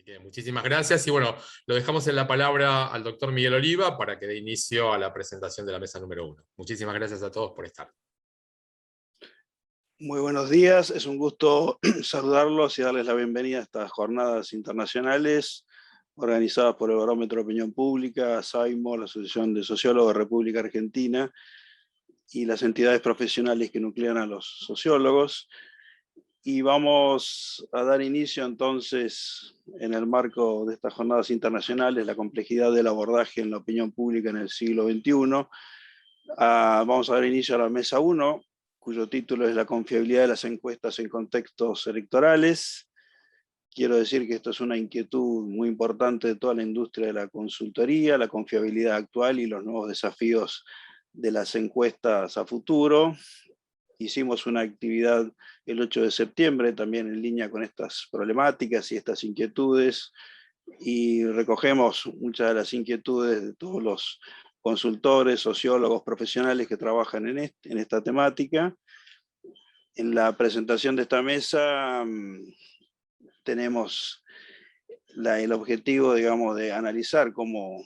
Bien, muchísimas gracias. Y bueno, lo dejamos en la palabra al doctor Miguel Oliva para que dé inicio a la presentación de la mesa número 1. Muchísimas gracias a todos por estar. Muy buenos días, es un gusto saludarlos y darles la bienvenida a estas jornadas internacionales organizadas por el Barómetro de Opinión Pública, SAIMO, la Asociación de Sociólogos de República Argentina y las entidades profesionales que nuclean a los sociólogos. Y vamos a dar inicio entonces, en el marco de estas jornadas internacionales, la complejidad del abordaje en la opinión pública en el siglo XXI. Vamos a dar inicio a la mesa 1, cuyo título es La confiabilidad de las encuestas en contextos electorales. Quiero decir que esto es una inquietud muy importante de toda la industria de la consultoría, la confiabilidad actual y los nuevos desafíos de las encuestas a futuro. Hicimos una actividad el 8 de septiembre también en línea con estas problemáticas y estas inquietudes, y recogemos muchas de las inquietudes de todos los consultores, sociólogos, profesionales que trabajan en esta temática. En la presentación de esta mesa tenemos el objetivo, digamos, de analizar cómo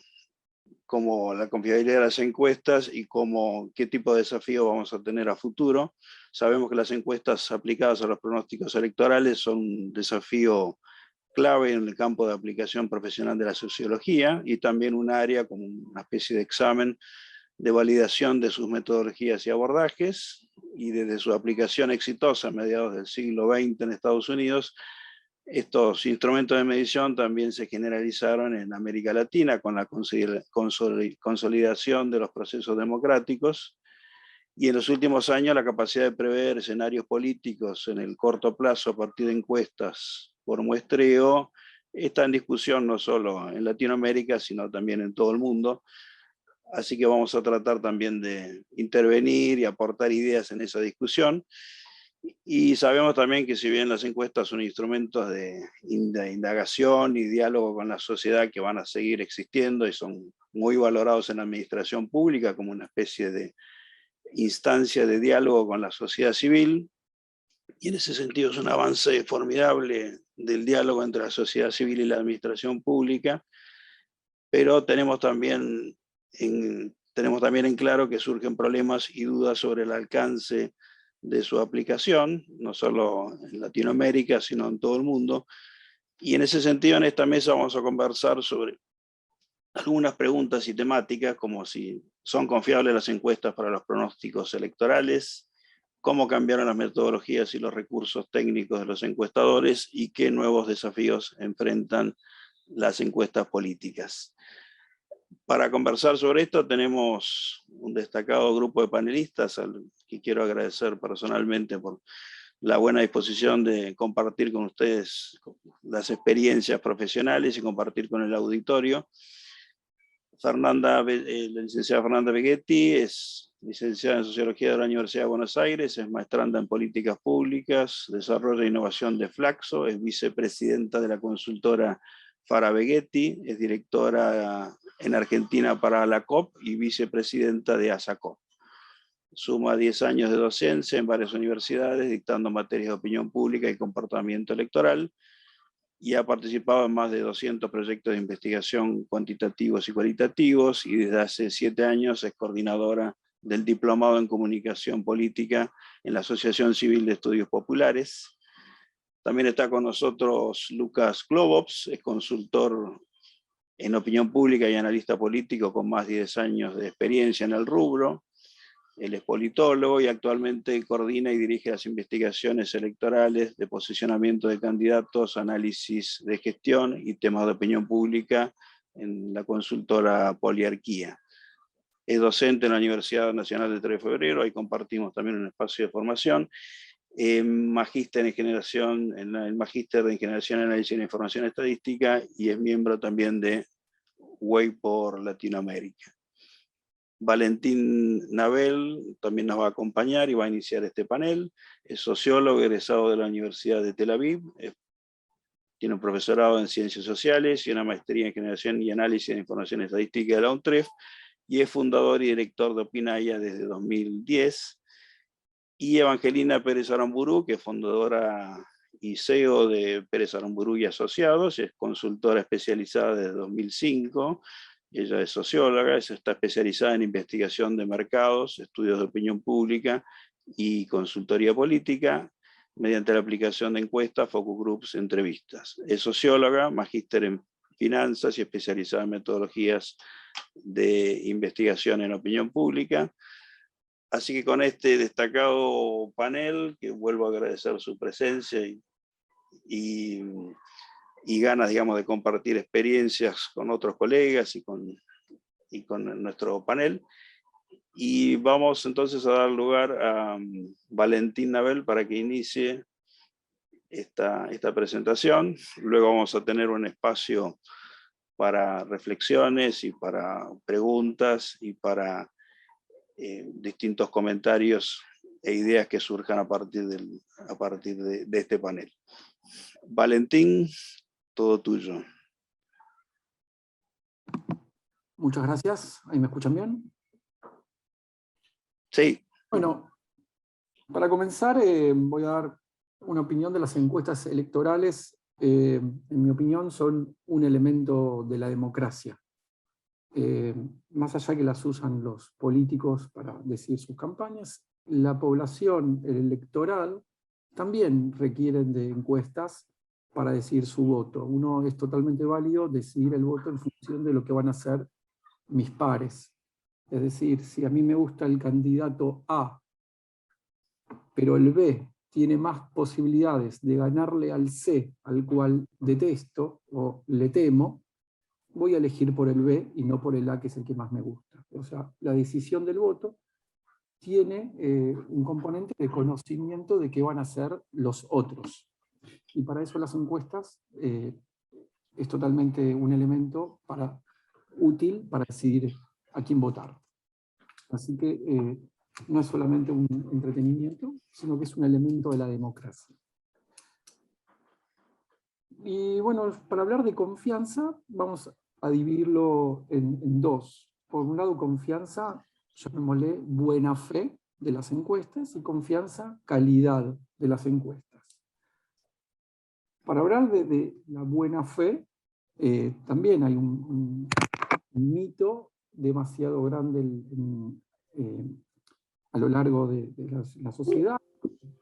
la confiabilidad de las encuestas y qué tipo de desafío vamos a tener a futuro. Sabemos que las encuestas aplicadas a los pronósticos electorales son un desafío clave en el campo de aplicación profesional de la sociología y también un área como una especie de examen de validación de sus metodologías y abordajes, y desde su aplicación exitosa a mediados del siglo XX en Estados Unidos, estos instrumentos de medición también se generalizaron en América Latina con la consolidación de los procesos democráticos, y en los últimos años la capacidad de prever escenarios políticos en el corto plazo a partir de encuestas por muestreo está en discusión no solo en Latinoamérica, sino también en todo el mundo. Así que vamos a tratar también de intervenir y aportar ideas en esa discusión. Y sabemos también que si bien las encuestas son instrumentos de indagación y diálogo con la sociedad que van a seguir existiendo y son muy valorados en la administración pública como una especie de instancia de diálogo con la sociedad civil, y en ese sentido es un avance formidable del diálogo entre la sociedad civil y la administración pública, pero tenemos también en claro que surgen problemas y dudas sobre el alcance de su aplicación, no solo en Latinoamérica, sino en todo el mundo. Y en ese sentido, en esta mesa vamos a conversar sobre algunas preguntas y temáticas, como si son confiables las encuestas para los pronósticos electorales, cómo cambiaron las metodologías y los recursos técnicos de los encuestadores y qué nuevos desafíos enfrentan las encuestas políticas. Para conversar sobre esto tenemos un destacado grupo de panelistas al que quiero agradecer personalmente por la buena disposición de compartir con ustedes las experiencias profesionales y compartir con el auditorio. La licenciada Fernanda Beghetti es licenciada en Sociología de la Universidad de Buenos Aires, es maestranda en Políticas Públicas, Desarrollo e Innovación de Flaxo, es vicepresidenta de la consultora Fara Beghetti, es directora en Argentina para la COP y vicepresidenta de ASACOP. Suma 10 años de docencia en varias universidades, dictando materias de opinión pública y comportamiento electoral, y ha participado en más de 200 proyectos de investigación cuantitativos y cualitativos, y desde hace 7 años es coordinadora del Diplomado en Comunicación Política en la Asociación Civil de Estudios Populares. También está con nosotros Lucas Globops, es consultor en opinión pública y analista político con más de 10 años de experiencia en el rubro. Él es politólogo y actualmente coordina y dirige las investigaciones electorales de posicionamiento de candidatos, análisis de gestión y temas de opinión pública en la consultora Poliarquía. Es docente en la Universidad Nacional del 3 de Febrero, ahí compartimos también un espacio de formación. Magíster en el Magíster en Generación, Análisis y Información Estadística, y es miembro también de Way por Latinoamérica. Valentín Nabel también nos va a acompañar y va a iniciar este panel. Es sociólogo egresado de la Universidad de Tel Aviv, tiene un profesorado en Ciencias Sociales y una maestría en Generación y Análisis de Información Estadística de la UNTREF, y es fundador y director de Opinaya desde 2010. Y Evangelina Pérez Aramburu, que es fundadora y CEO de Pérez Aramburu y Asociados, es consultora especializada desde 2005, ella es socióloga, está especializada en investigación de mercados, estudios de opinión pública y consultoría política, mediante la aplicación de encuestas, focus groups, entrevistas. Es socióloga, magíster en finanzas y especializada en metodologías de investigación en opinión pública. Así que con este destacado panel, que vuelvo a agradecer su presencia y ganas, digamos, de compartir experiencias con otros colegas y con nuestro panel. Y vamos entonces a dar lugar a Valentín Nabel para que inicie esta presentación. Luego vamos a tener un espacio para reflexiones y para preguntas y para distintos comentarios e ideas que surjan a partir de este panel. Valentín, todo tuyo. Muchas gracias. ¿Ahí me escuchan bien? Sí. Bueno, para comenzar voy a dar una opinión de las encuestas electorales. En mi opinión son un elemento de la democracia. Más allá que las usan los políticos para decir sus campañas, la población electoral también requieren de encuestas para decir su voto. Uno es totalmente válido decidir el voto en función de lo que van a hacer mis pares. Es decir, si a mí me gusta el candidato A, pero el B tiene más posibilidades de ganarle al C, al cual detesto o le temo, voy a elegir por el B y no por el A, que es el que más me gusta. O sea, la decisión del voto tiene un componente de conocimiento de qué van a hacer los otros. Y para eso las encuestas es totalmente un elemento útil para decidir a quién votar. Así que no es solamente un entretenimiento, sino que es un elemento de la democracia. Y bueno, para hablar de confianza, vamos a dividirlo en dos. Por un lado, confianza, llamémosle buena fe de las encuestas, y confianza, calidad de las encuestas. Para hablar de la buena fe, también hay un mito demasiado grande a lo largo de la sociedad,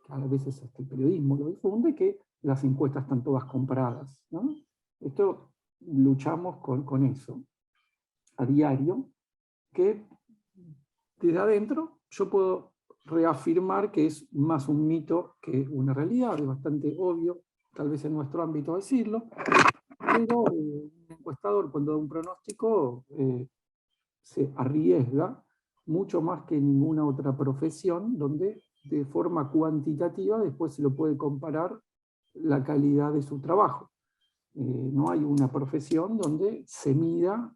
a veces hasta el periodismo lo difunde, que las encuestas están todas compradas, ¿no? Esto luchamos con eso a diario, que desde adentro yo puedo reafirmar que es más un mito que una realidad. Es bastante obvio, tal vez en nuestro ámbito decirlo, pero un encuestador cuando da un pronóstico se arriesga mucho más que ninguna otra profesión, donde de forma cuantitativa después se lo puede comparar la calidad de su trabajo. No hay una profesión donde se mida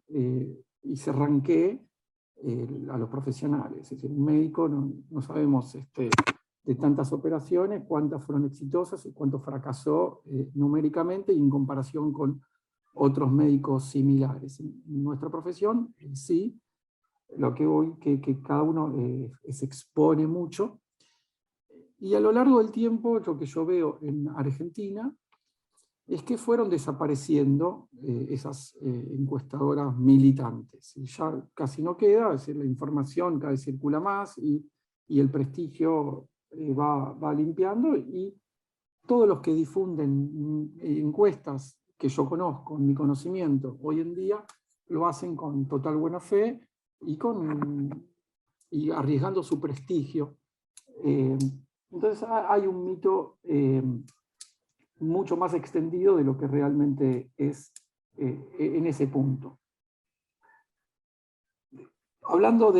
y se ranquee a los profesionales. Es decir, un médico no sabemos de tantas operaciones, cuántas fueron exitosas y cuánto fracasó numéricamente y en comparación con otros médicos similares. En nuestra profesión, sí, lo que voy, que cada uno se expone mucho. Y a lo largo del tiempo, lo que yo veo en Argentina es que fueron desapareciendo esas encuestadoras militantes. Y ya casi no queda, es decir, la información cada vez circula más y el prestigio va limpiando, y todos los que difunden encuestas que yo conozco, en mi conocimiento, hoy en día lo hacen con total buena fe y arriesgando su prestigio. Entonces hay un mito mucho más extendido de lo que realmente es en ese punto. Hablando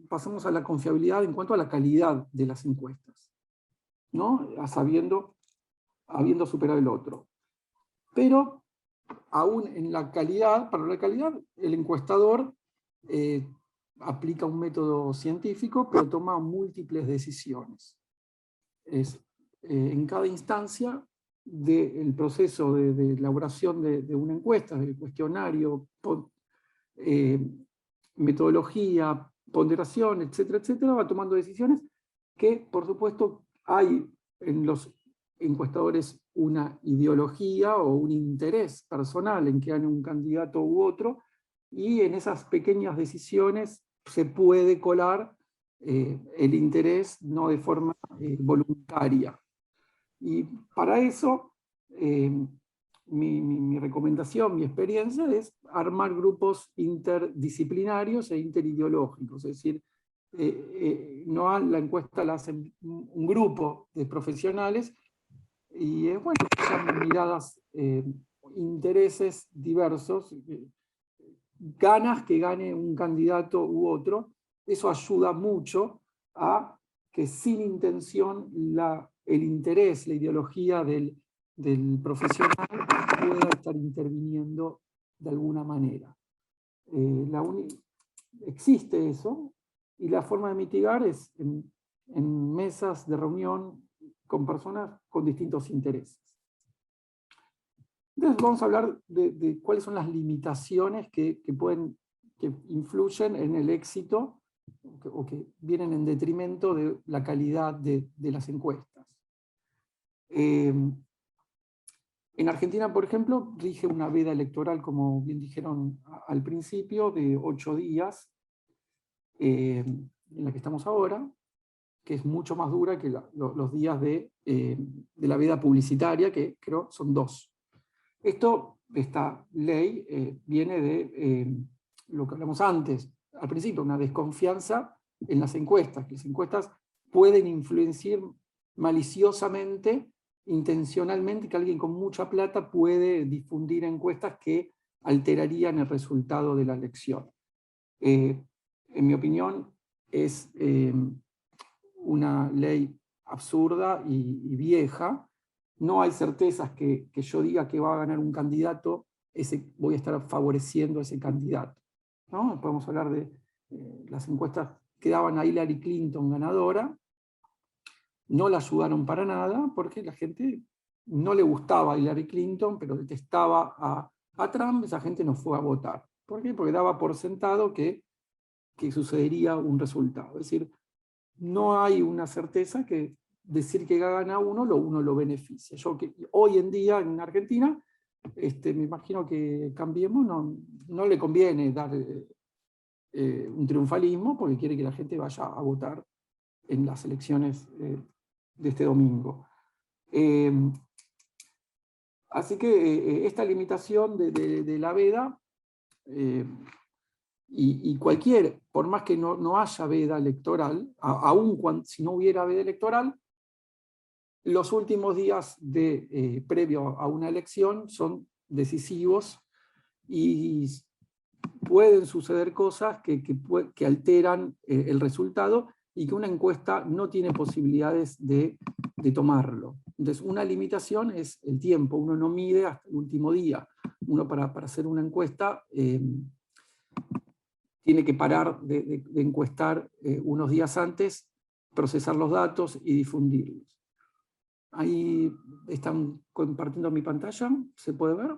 pasamos a la confiabilidad en cuanto a la calidad de las encuestas, ¿no? Habiendo superado el otro. Pero aún en la calidad, para la calidad, el encuestador aplica un método científico, pero toma múltiples decisiones. En cada instancia del proceso de elaboración de una encuesta, del cuestionario, metodología, ponderación, etcétera, etcétera, va tomando decisiones que, por supuesto, hay en los encuestadores una ideología o un interés personal en que gane un candidato u otro, y en esas pequeñas decisiones se puede colar el interés no de forma voluntaria. Y para eso, mi recomendación, mi experiencia es armar grupos interdisciplinarios e interideológicos, es decir, no la encuesta la hace un grupo de profesionales, y bueno, son miradas, intereses diversos, ganas que gane un candidato u otro. Eso ayuda mucho a que sin intención el interés, la ideología del profesional pueda estar interviniendo de alguna manera. Existe eso, y la forma de mitigar es en mesas de reunión con personas con distintos intereses. Entonces vamos a hablar de cuáles son las limitaciones que influyen en el éxito o que vienen en detrimento de la calidad de las encuestas. En Argentina, por ejemplo, rige una veda electoral, como bien dijeron al principio, de 8 días, en la que estamos ahora, que es mucho más dura que los días de la veda publicitaria, que creo son 2. Esta ley viene de lo que hablamos antes, al principio, una desconfianza en las encuestas, que las encuestas pueden influenciar maliciosamente, intencionalmente, que alguien con mucha plata puede difundir encuestas que alterarían el resultado de la elección. En mi opinión, es una ley absurda y vieja. No hay certezas que yo diga que va a ganar un candidato, voy a estar favoreciendo a ese candidato, ¿no? Podemos hablar de las encuestas que daban a Hillary Clinton ganadora, no la ayudaron para nada, porque la gente no le gustaba a Hillary Clinton, pero detestaba a Trump. Esa gente no fue a votar. ¿Por qué? Porque daba por sentado que sucedería un resultado. Es decir, no hay una certeza que decir que gana uno lo beneficia. Hoy en día en Argentina, me imagino que Cambiemos no le conviene dar un triunfalismo, porque quiere que la gente vaya a votar en las elecciones de este domingo. Así que esta limitación de la veda, y por más que no haya veda electoral, aún si no hubiera veda electoral, los últimos días previo a una elección son decisivos, y pueden suceder cosas que alteran el resultado, y que una encuesta no tiene posibilidades de tomarlo. Entonces, una limitación es el tiempo. Uno no mide hasta el último día. Uno para hacer una encuesta tiene que parar de encuestar unos días antes, procesar los datos y difundirlos. Ahí están compartiendo mi pantalla, ¿se puede ver?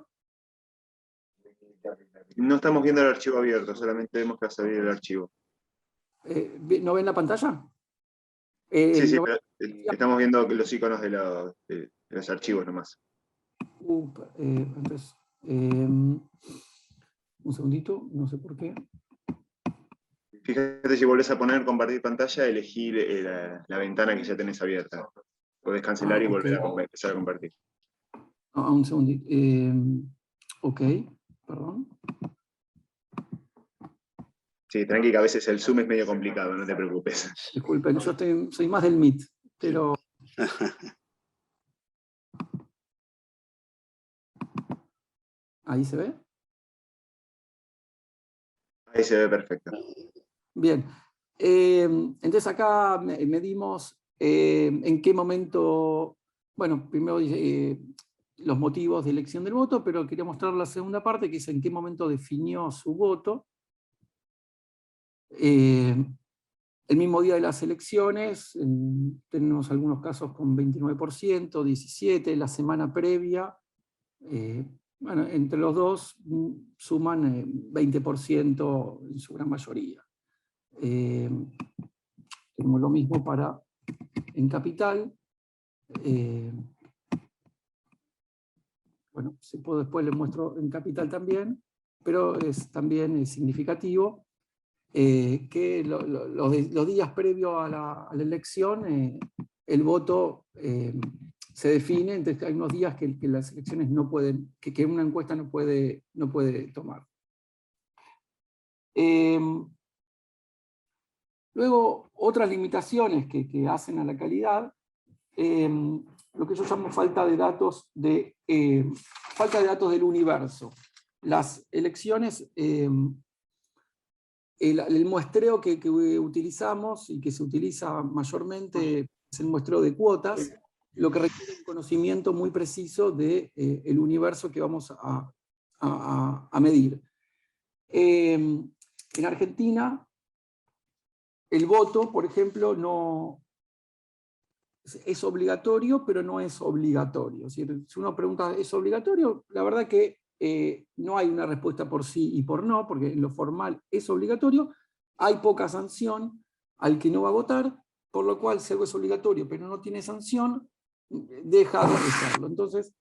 No estamos viendo el archivo abierto, solamente vemos que va a salir el archivo. ¿No ven la pantalla? Sí, pero estamos viendo los iconos de los archivos nomás. Entonces, un segundito, no sé por qué. Fíjate, si volvés a poner compartir pantalla, elegí la ventana que ya tenés abierta. Podés cancelar y volver a empezar a compartir. Un segundito. Ok, perdón. Sí, tranqui, que a veces el Zoom es medio complicado, no te preocupes. Disculpen, yo soy más del Meet, pero... ¿Ahí se ve? Ahí se ve perfecto. Bien. Entonces acá medimos en qué momento, bueno, primero los motivos de elección del voto, pero quería mostrar la segunda parte, que es en qué momento definió su voto. El mismo día de las elecciones, tenemos algunos casos con 29%, 17%, la semana previa. Bueno, entre los dos suman 20% en su gran mayoría. Tenemos lo mismo en Capital. bueno, después les muestro en Capital también, pero también es significativo que los días previos a la elección el voto se define, entonces hay unos días que las elecciones no pueden, que una encuesta no puede tomar. Luego, otras limitaciones que hacen a la calidad, lo que yo llamo falta de datos del universo. Las elecciones, el muestreo que utilizamos y que se utiliza mayormente es el muestreo de cuotas, lo que requiere un conocimiento muy preciso del universo que vamos a medir. En Argentina, el voto, por ejemplo, no es obligatorio, pero no es obligatorio. Es decir, si uno pregunta, ¿es obligatorio? La verdad que no hay una respuesta por sí y por no, porque en lo formal es obligatorio. Hay poca sanción al que no va a votar, por lo cual si algo es obligatorio pero no tiene sanción, deja de serlo. Entonces,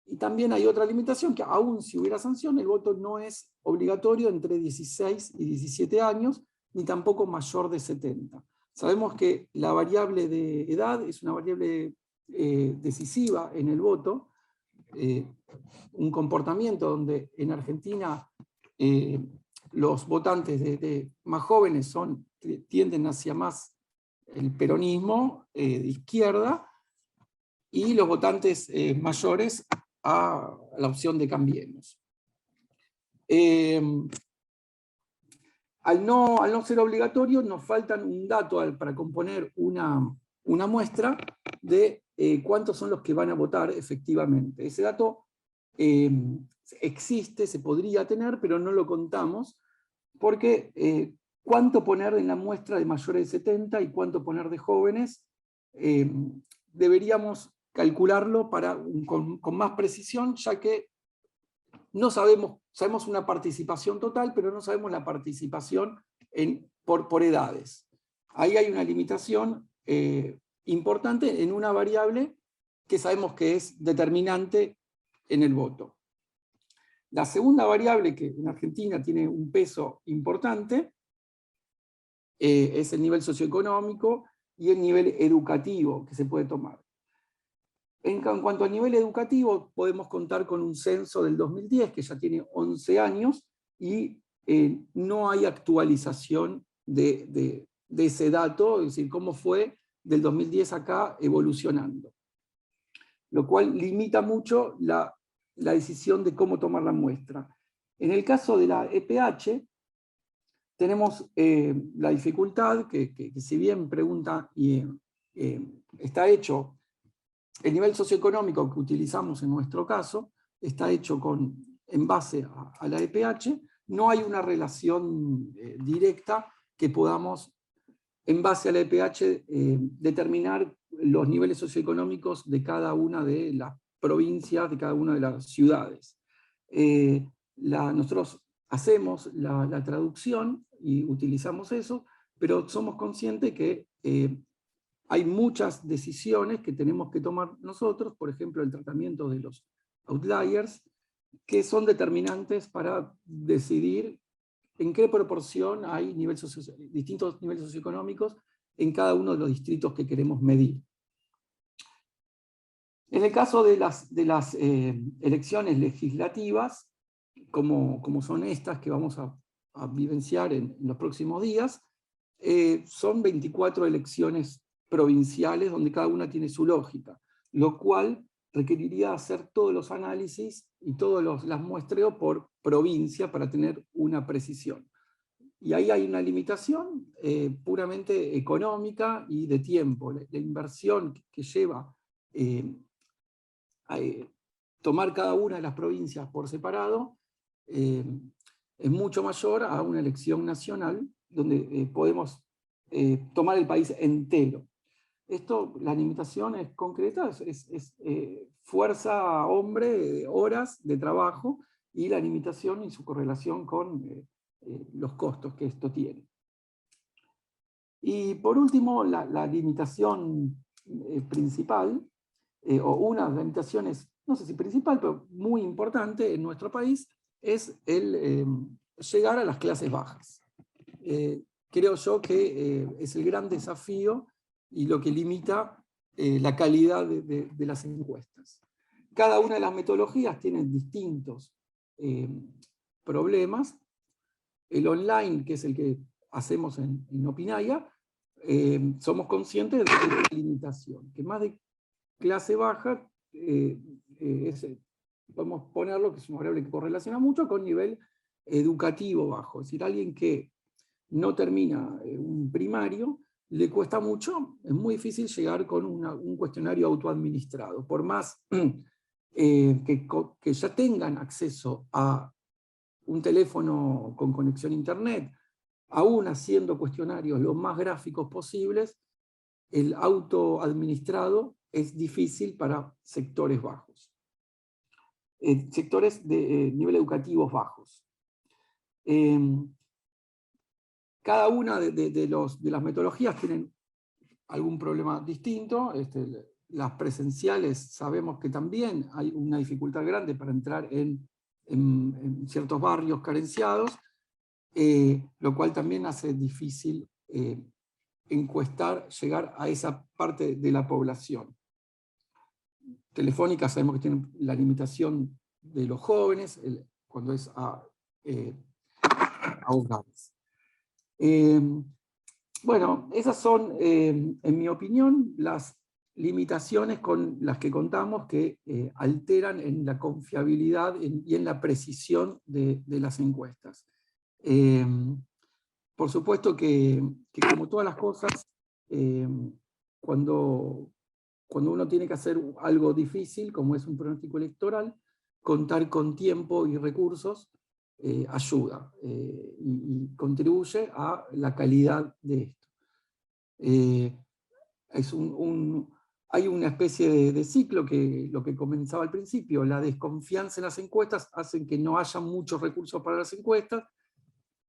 y también hay otra limitación, que aún si hubiera sanción, el voto no es obligatorio entre 16 y 17 años, ni tampoco mayor de 70. Sabemos que la variable de edad es una variable decisiva en el voto, un comportamiento donde en Argentina los votantes más jóvenes tienden hacia más el peronismo de izquierda, y los votantes mayores a la opción de Cambiemos. Al no ser obligatorio, nos faltan un dato para componer una muestra de cuántos son los que van a votar efectivamente. Ese dato existe, se podría tener, pero no lo contamos, porque cuánto poner en la muestra de mayores de 70 y cuánto poner de jóvenes, deberíamos calcularlo con más precisión, ya que no sabemos una participación total, pero no sabemos la participación por edades. Ahí hay una limitación importante en una variable que sabemos que es determinante en el voto. La segunda variable, que en Argentina tiene un peso importante, es el nivel socioeconómico y el nivel educativo que se puede tomar. En cuanto al nivel educativo, podemos contar con un censo del 2010, que ya tiene 11 años, y no hay actualización de ese dato, es decir, cómo fue del 2010 acá evolucionando. Lo cual limita mucho la decisión de cómo tomar la muestra. En el caso de la EPH, tenemos la dificultad que si bien pregunta y está hecho, el nivel socioeconómico que utilizamos en nuestro caso está hecho en base a la EPH, no hay una relación directa que podamos, en base a la EPH, determinar los niveles socioeconómicos de cada una de las provincias, de cada una de las ciudades. Nosotros hacemos la traducción y utilizamos eso, pero somos conscientes que hay muchas decisiones que tenemos que tomar nosotros, por ejemplo, el tratamiento de los outliers, que son determinantes para decidir en qué proporción hay distintos niveles socioeconómicos en cada uno de los distritos que queremos medir. En el caso de las elecciones legislativas, como son estas que vamos a vivenciar en los próximos días, son 24 elecciones provinciales donde cada una tiene su lógica, lo cual requeriría hacer todos los análisis y todos las muestreos por provincia para tener una precisión. Y ahí hay una limitación puramente económica y de tiempo. La inversión que lleva a tomar cada una de las provincias por separado es mucho mayor a una elección nacional donde podemos tomar el país entero. La limitación es concreta, es fuerza hombre, horas de trabajo, y la limitación y su correlación con los costos que esto tiene. Y por último, la limitación principal o una de las limitaciones, no sé si principal, pero muy importante en nuestro país, es el llegar a las clases bajas. Creo yo que es el gran desafío y lo que limita la calidad de las encuestas. Cada una de las metodologías tiene distintos problemas. El online, que es el que hacemos en Opinaya, somos conscientes de la limitación, que más de clase baja podemos ponerlo, que es una variable que correlaciona mucho con nivel educativo bajo, es decir, alguien que no termina un primario, le cuesta mucho, es muy difícil llegar con un cuestionario autoadministrado, por más que ya tengan acceso a un teléfono con conexión a internet, aún haciendo cuestionarios lo más gráficos posibles, el autoadministrado es difícil para sectores bajos. Sectores de nivel educativos bajos. Cada una de las metodologías tienen algún problema distinto. Las presenciales sabemos que también hay una dificultad grande para entrar en ciertos barrios carenciados, lo cual también hace difícil encuestar, llegar a esa parte de la población. Telefónica sabemos que tiene la limitación de los jóvenes, cuando es a hogares. Bueno, esas son, en mi opinión, las limitaciones con las que contamos que alteran en la confiabilidad y en la precisión de las encuestas. Por supuesto que como todas las cosas, cuando uno tiene que hacer algo difícil, como es un pronóstico electoral, contar con tiempo y recursos ayuda y contribuye a la calidad de esto. Hay una especie de ciclo que lo que comenzaba al principio, la desconfianza en las encuestas hace que no haya muchos recursos para las encuestas,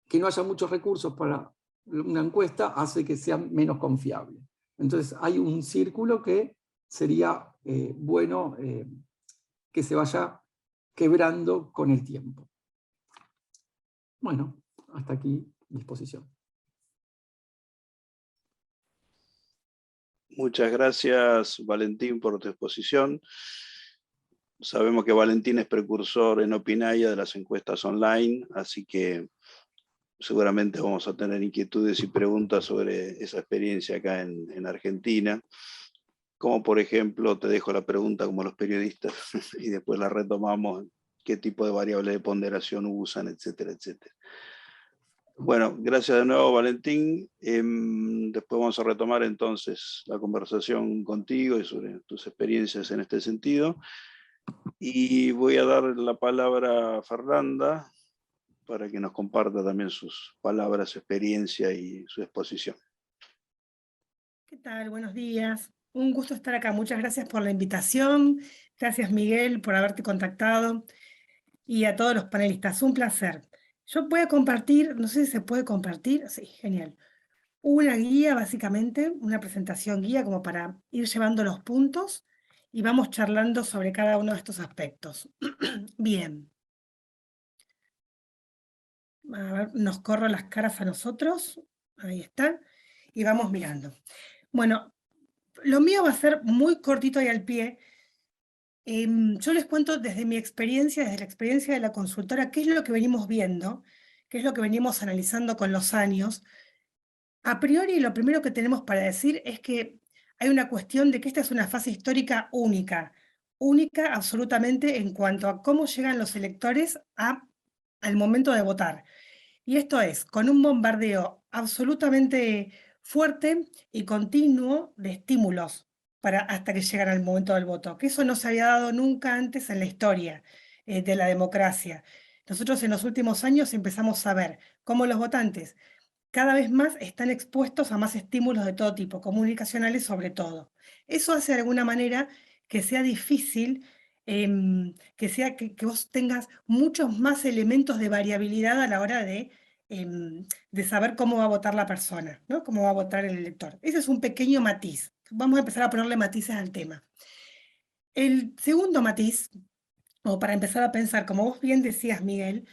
que no haya muchos recursos para una encuesta hace que sea menos confiable. Entonces hay un círculo que sería bueno que se vaya quebrando con el tiempo. Bueno, hasta aquí disposición. Muchas gracias, Valentín, por tu exposición. Sabemos que Valentín es precursor en Opinaya de las encuestas online, así que seguramente vamos a tener inquietudes y preguntas sobre esa experiencia acá en Argentina. Como por ejemplo, te dejo la pregunta como los periodistas y después la retomamos, qué tipo de variable de ponderación usan, etcétera, etcétera. Bueno, gracias de nuevo, Valentín. Después vamos a retomar entonces la conversación contigo y sobre tus experiencias en este sentido. Y voy a dar la palabra a Fernanda para que nos comparta también sus palabras, su experiencia y su exposición. ¿Qué tal? Buenos días. Un gusto estar acá. Muchas gracias por la invitación. Gracias, Miguel, por haberte contactado. Y a todos los panelistas, un placer. Yo voy a compartir, no sé si se puede compartir, sí, genial. Una guía, básicamente, una presentación guía como para ir llevando los puntos y vamos charlando sobre cada uno de estos aspectos. Bien. A ver, nos corro las caras a nosotros. Ahí está. Y vamos mirando. Bueno, lo mío va a ser muy cortito y al pie. Yo les cuento desde mi experiencia, desde la experiencia de la consultora, qué es lo que venimos viendo, qué es lo que venimos analizando con los años. A priori, lo primero que tenemos para decir es que hay una cuestión de que esta es una fase histórica única, única absolutamente en cuanto a cómo llegan los electores al momento de votar. Y esto es, con un bombardeo absolutamente fuerte y continuo de estímulos hasta que llegan al momento del voto, que eso no se había dado nunca antes en la historia de la democracia. Nosotros en los últimos años empezamos a ver cómo los votantes cada vez más están expuestos a más estímulos de todo tipo, comunicacionales sobre todo. Eso hace de alguna manera que sea difícil, que vos tengas muchos más elementos de variabilidad a la hora de saber cómo va a votar la persona, ¿no? Cómo va a votar el elector. Ese es un pequeño matiz. Vamos a empezar a ponerle matices al tema. El segundo matiz, o para empezar a pensar, como vos bien decías, Miguel,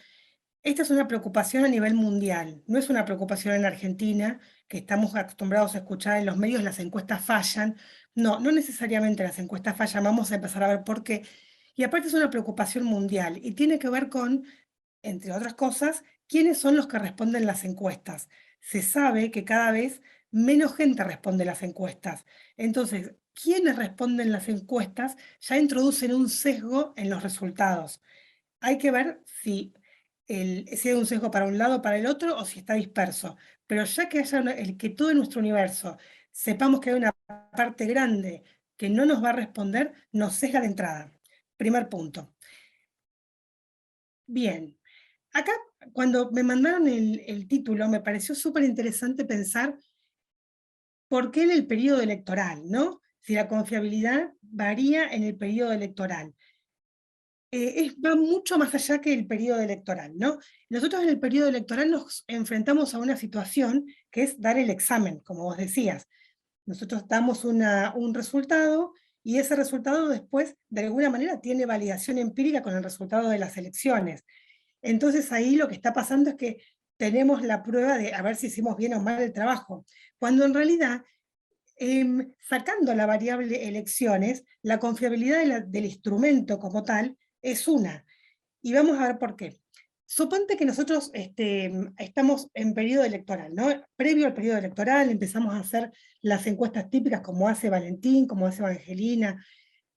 esta es una preocupación a nivel mundial, no es una preocupación en Argentina, que estamos acostumbrados a escuchar en los medios, las encuestas fallan. No, no necesariamente las encuestas fallan, vamos a empezar a ver por qué. Y aparte es una preocupación mundial y tiene que ver con, entre otras cosas, quiénes son los que responden las encuestas. Se sabe que cada vez menos gente responde las encuestas. Entonces, quienes responden las encuestas ya introducen un sesgo en los resultados. Hay que ver si hay un sesgo para un lado o para el otro, o si está disperso. Pero ya que haya que todo en nuestro universo sepamos que hay una parte grande que no nos va a responder, nos sesga de entrada. Primer punto. Bien. Acá, cuando me mandaron el título, me pareció súper interesante pensar por qué en el periodo electoral, ¿no? Si la confiabilidad varía en el periodo electoral. Va mucho más allá que el periodo electoral, ¿no? Nosotros en el periodo electoral nos enfrentamos a una situación que es dar el examen, como vos decías. Nosotros damos un resultado y ese resultado después, de alguna manera, tiene validación empírica con el resultado de las elecciones. Entonces ahí lo que está pasando es que tenemos la prueba de a ver si hicimos bien o mal el trabajo, cuando en realidad, sacando la variable elecciones, la confiabilidad del instrumento como tal es una. Y vamos a ver por qué. Suponte que nosotros estamos en periodo electoral, ¿no? Previo al periodo electoral empezamos a hacer las encuestas típicas como hace Valentín, como hace Evangelina,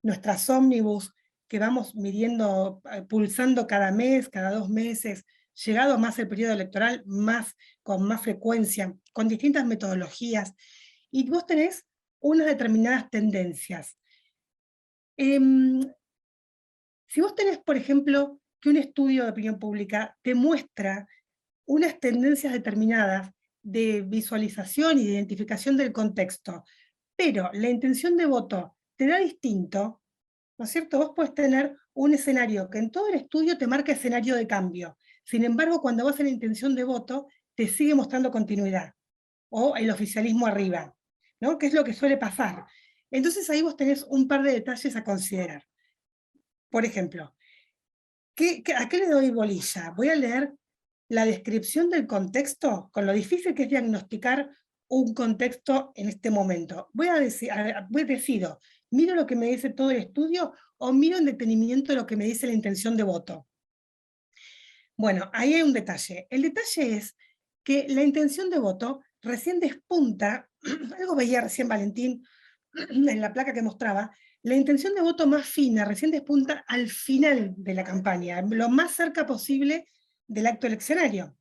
nuestras ómnibus, que vamos midiendo, pulsando cada mes, cada 2 meses, llegado más el periodo electoral, con más frecuencia, con distintas metodologías, y vos tenés unas determinadas tendencias. Si vos tenés, por ejemplo, que un estudio de opinión pública te muestra unas tendencias determinadas de visualización y de identificación del contexto, pero la intención de voto te da distinto, ¿no es cierto? Vos podés tener un escenario que en todo el estudio te marca escenario de cambio. Sin embargo, cuando vas a la intención de voto, te sigue mostrando continuidad, o el oficialismo arriba, ¿no? Que es lo que suele pasar. Entonces ahí vos tenés un par de detalles a considerar. Por ejemplo, ¿a qué le doy bolilla? Voy a leer la descripción del contexto, con lo difícil que es diagnosticar un contexto en este momento. Decido, ¿miro lo que me dice todo el estudio o miro en detenimiento lo que me dice la intención de voto? Bueno, ahí hay un detalle. El detalle es que la intención de voto recién despunta, algo veía recién Valentín en la placa que mostraba, la intención de voto más fina recién despunta al final de la campaña, lo más cerca posible del acto eleccionario.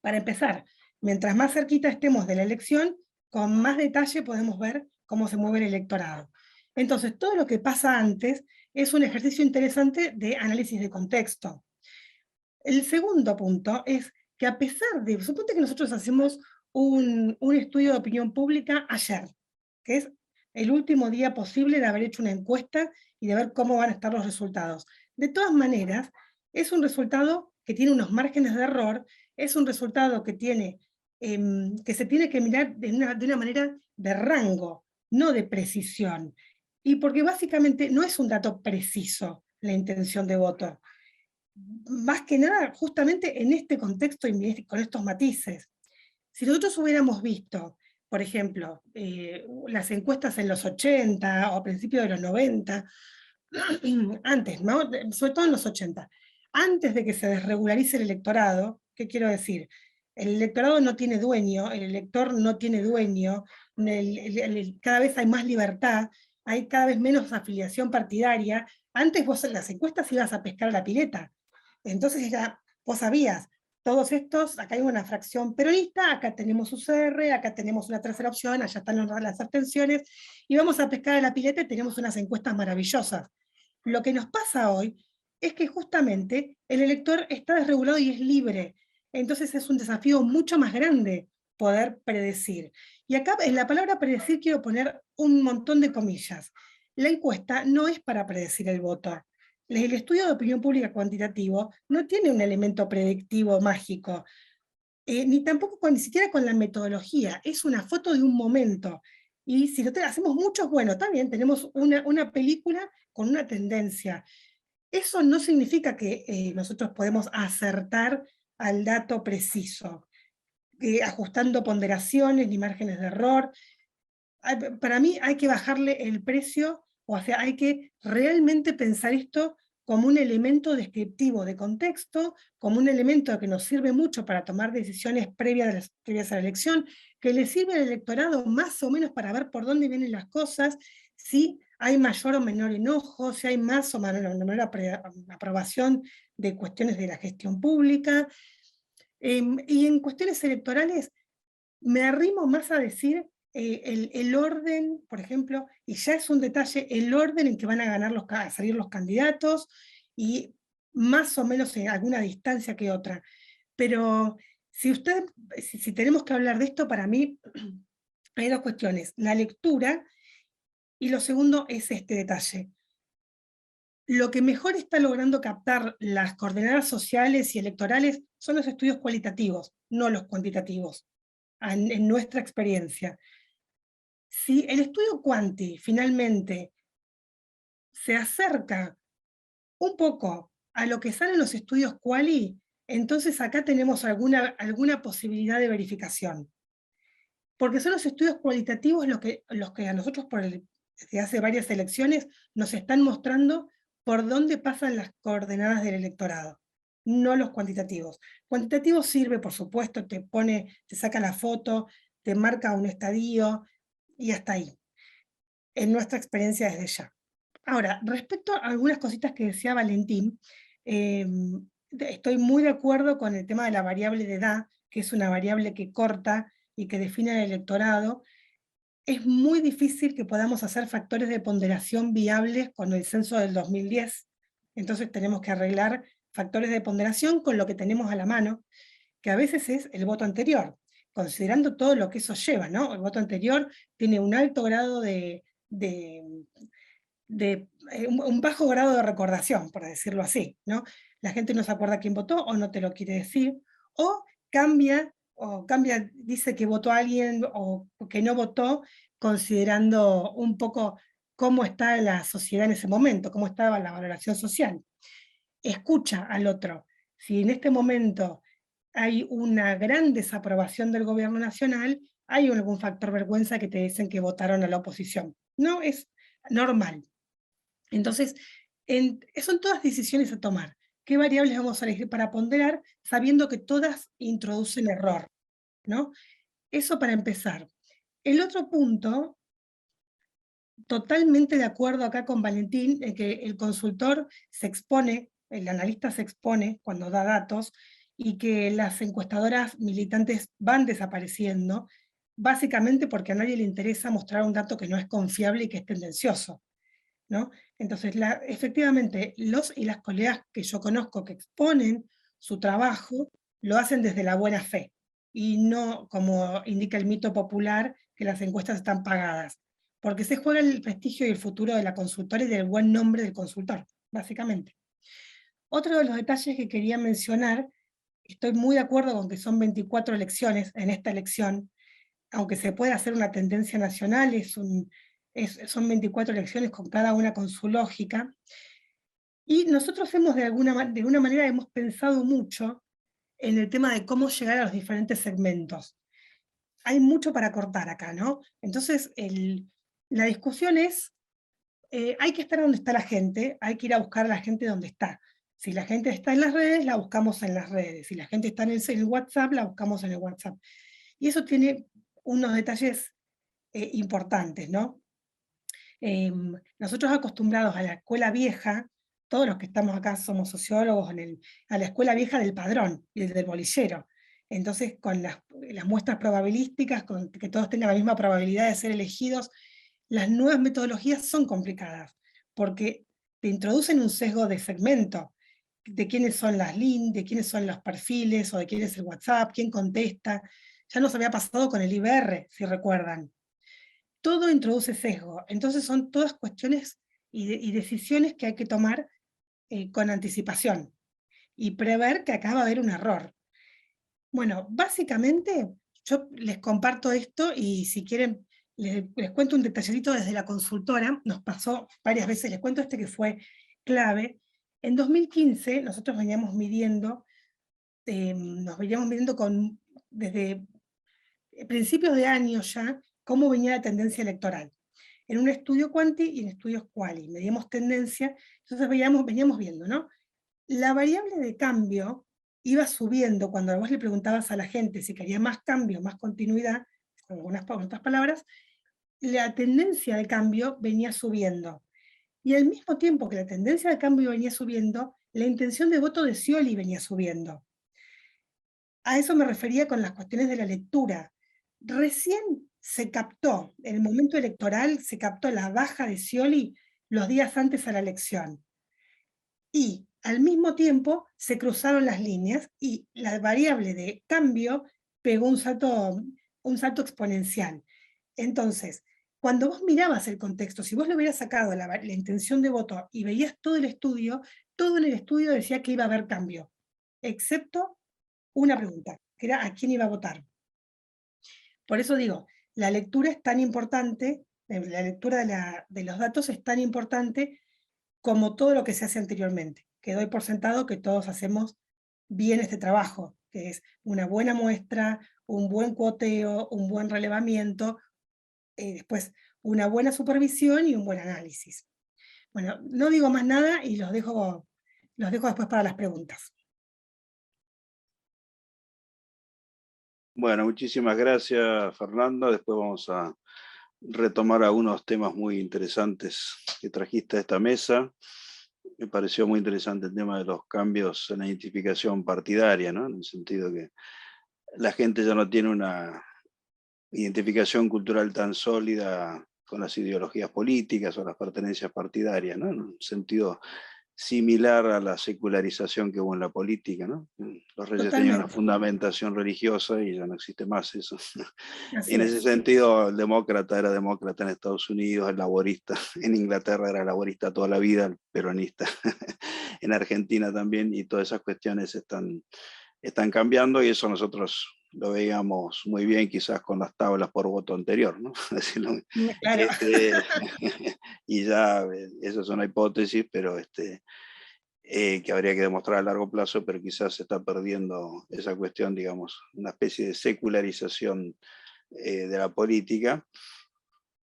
Para empezar, mientras más cerquita estemos de la elección, con más detalle podemos ver cómo se mueve el electorado. Entonces, todo lo que pasa antes es un ejercicio interesante de análisis de contexto. El segundo punto es que a pesar de, suponte que nosotros hacemos un estudio de opinión pública ayer, que es el último día posible de haber hecho una encuesta y de ver cómo van a estar los resultados. De todas maneras, es un resultado que tiene unos márgenes de error, es un resultado que se tiene que mirar de una manera de rango, no de precisión. Y porque básicamente no es un dato preciso la intención de voto. Más que nada, justamente en este contexto y con estos matices. Si nosotros hubiéramos visto, por ejemplo, las encuestas en los 80 o a principios de los 90, antes, ¿no? Sobre todo en los 80, antes de que se desregularice el electorado, ¿qué quiero decir? El electorado no tiene dueño, el elector no tiene dueño, cada vez hay más libertad, hay cada vez menos afiliación partidaria. Antes vos en las encuestas ibas a pescar a la pileta, entonces vos sabías, todos estos, acá hay una fracción peronista, acá tenemos UCR, acá tenemos una tercera opción, allá están las abstenciones, y vamos a pescar a la pileta y tenemos unas encuestas maravillosas. Lo que nos pasa hoy es que justamente el elector está desregulado y es libre, entonces es un desafío mucho más grande poder predecir. Y acá en la palabra predecir quiero poner un montón de comillas. La encuesta no es para predecir el voto. El estudio de opinión pública cuantitativo no tiene un elemento predictivo mágico, ni tampoco ni siquiera con la metodología, es una foto de un momento. Y si nosotros hacemos muchos, bueno, también tenemos una película con una tendencia. Eso no significa que nosotros podemos acertar al dato preciso, ajustando ponderaciones ni márgenes de error. Para mí hay que bajarle el precio, o sea, hay que realmente pensar esto como un elemento descriptivo de contexto, como un elemento que nos sirve mucho para tomar decisiones previas a la elección, que le sirve al electorado más o menos para ver por dónde vienen las cosas, si hay mayor o menor enojo, si hay más o menor aprobación de cuestiones de la gestión pública. Y en cuestiones electorales me arrimo más a decir el orden, por ejemplo, y ya es un detalle, el orden en que van a salir los candidatos, y más o menos en alguna distancia que otra. Pero si tenemos que hablar de esto, para mí hay dos cuestiones: la lectura, y lo segundo es este detalle. Lo que mejor está logrando captar las coordenadas sociales y electorales son los estudios cualitativos, no los cuantitativos, en nuestra experiencia. Si el estudio Quanti finalmente se acerca un poco a lo que salen los estudios Quali, entonces acá tenemos alguna posibilidad de verificación. Porque son los estudios cualitativos los que a nosotros, desde hace varias elecciones, nos están mostrando por dónde pasan las coordenadas del electorado, no los cuantitativos. Cuantitativo sirve, por supuesto, te saca la foto, te marca un estadio, y hasta ahí, en nuestra experiencia desde ya. Ahora, respecto a algunas cositas que decía Valentín, estoy muy de acuerdo con el tema de la variable de edad, que es una variable que corta y que define el electorado. Es muy difícil que podamos hacer factores de ponderación viables con el censo del 2010, entonces tenemos que arreglar factores de ponderación con lo que tenemos a la mano, que a veces es el voto anterior, considerando todo lo que eso lleva, ¿no? El voto anterior tiene un alto grado un bajo grado de recordación, por decirlo así, ¿no? La gente no se acuerda quién votó, o no te lo quiere decir, o cambia, dice que votó a alguien o que no votó, considerando un poco cómo está la sociedad en ese momento, cómo estaba la valoración social. Escucha al otro. Si en este momento hay una gran desaprobación del gobierno nacional, hay algún factor vergüenza que te dicen que votaron a la oposición. No es normal. Entonces, son todas decisiones a tomar. ¿Qué variables vamos a elegir para ponderar, sabiendo que todas introducen error, ¿no? Eso para empezar. El otro punto, totalmente de acuerdo acá con Valentín, en que el consultor se expone, el analista se expone cuando da datos, y que las encuestadoras militantes van desapareciendo, básicamente porque a nadie le interesa mostrar un dato que no es confiable y que es tendencioso, ¿no? Entonces, efectivamente, los y las colegas que yo conozco que exponen su trabajo, lo hacen desde la buena fe, y no como indica el mito popular, que las encuestas están pagadas, porque se juega el prestigio y el futuro de la consultora y del buen nombre del consultor, básicamente. Otro de los detalles que quería mencionar, estoy muy de acuerdo con que son 24 elecciones en esta elección, aunque se puede hacer una tendencia nacional, son 24 elecciones con cada una con su lógica, y nosotros de alguna manera hemos pensado mucho en el tema de cómo llegar a los diferentes segmentos. Hay mucho para cortar acá, ¿no? Entonces, la discusión es, hay que estar donde está la gente, hay que ir a buscar a la gente donde está. Si la gente está en las redes, la buscamos en las redes. Si la gente está en el WhatsApp, la buscamos en el WhatsApp. Y eso tiene unos detalles importantes, ¿no? Nosotros acostumbrados a la escuela vieja, todos los que estamos acá somos sociólogos, a la escuela vieja del padrón y del bolillero. Entonces, con las muestras probabilísticas, con que todos tengan la misma probabilidad de ser elegidos, las nuevas metodologías son complicadas, porque te introducen un sesgo de segmento, de quiénes son las links, de quiénes son los perfiles, o de quién es el WhatsApp, quién contesta. Ya nos había pasado con el IBR, si recuerdan. Todo introduce sesgo, entonces son todas cuestiones y decisiones que hay que tomar con anticipación, y prever que acá va a haber un error. Bueno, básicamente, yo les comparto esto, y si quieren les cuento un detalladito desde la consultora, nos pasó varias veces, les cuento este que fue clave. En 2015 nosotros veníamos midiendo, desde principios de año ya, cómo venía la tendencia electoral. En un estudio quanti y en estudios quali, medíamos tendencia, entonces veníamos viendo, ¿no? La variable de cambio iba subiendo cuando vos le preguntabas a la gente si quería más cambio, más continuidad, con otras palabras, la tendencia de cambio venía subiendo. Y al mismo tiempo que la tendencia de cambio venía subiendo, la intención de voto de Scioli venía subiendo. A eso me refería con las cuestiones de la lectura. Recién se captó, en el momento electoral, se captó la baja de Scioli los días antes a la elección. Y al mismo tiempo se cruzaron las líneas y la variable de cambio pegó un salto exponencial. Entonces, cuando vos mirabas el contexto, si vos le hubieras sacado la intención de voto y veías todo en el estudio decía que iba a haber cambio, excepto una pregunta, que era ¿a quién iba a votar? Por eso digo, la lectura es tan importante, la lectura de los datos es tan importante como todo lo que se hace anteriormente, que doy por sentado que todos hacemos bien este trabajo, que es una buena muestra, un buen cuoteo, un buen relevamiento, después una buena supervisión y un buen análisis. Bueno, no digo más nada y los dejo después para las preguntas. Bueno, muchísimas gracias, Fernanda. Después vamos a retomar algunos temas muy interesantes que trajiste a esta mesa. Me pareció muy interesante el tema de los cambios en la identificación partidaria, ¿no? En el sentido que la gente ya no tiene una identificación cultural tan sólida con las ideologías políticas o las pertenencias partidarias, ¿no? En un sentido similar a la secularización que hubo en la política, ¿no? Los reyes tenían una fundamentación religiosa y ya no existe más eso. Así En es. ese sentido, el demócrata era demócrata en Estados Unidos, el laborista en Inglaterra era laborista toda la vida, el peronista en Argentina también, y todas esas cuestiones están cambiando, y eso nosotros lo veíamos muy bien quizás con las tablas por voto anterior, ¿no? Claro. Y ya, eso es una hipótesis, pero que habría que demostrar a largo plazo, pero quizás se está perdiendo esa cuestión, digamos, una especie de secularización de la política.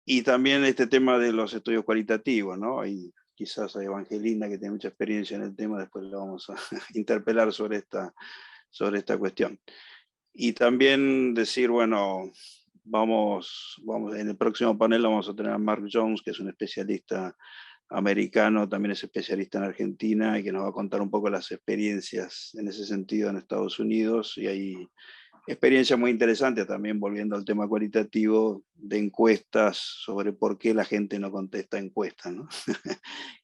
Y también este tema de los estudios cualitativos, ¿no? Y quizás a Evangelina, que tiene mucha experiencia en el tema, después la vamos a interpelar sobre esta cuestión. Y también decir, bueno, vamos, en el próximo panel vamos a tener a Mark Jones, que es un especialista americano, también es especialista en Argentina, y que nos va a contar un poco las experiencias en ese sentido en Estados Unidos, y hay experiencia muy interesante también, volviendo al tema cualitativo, de encuestas sobre por qué la gente no contesta encuestas, ¿no?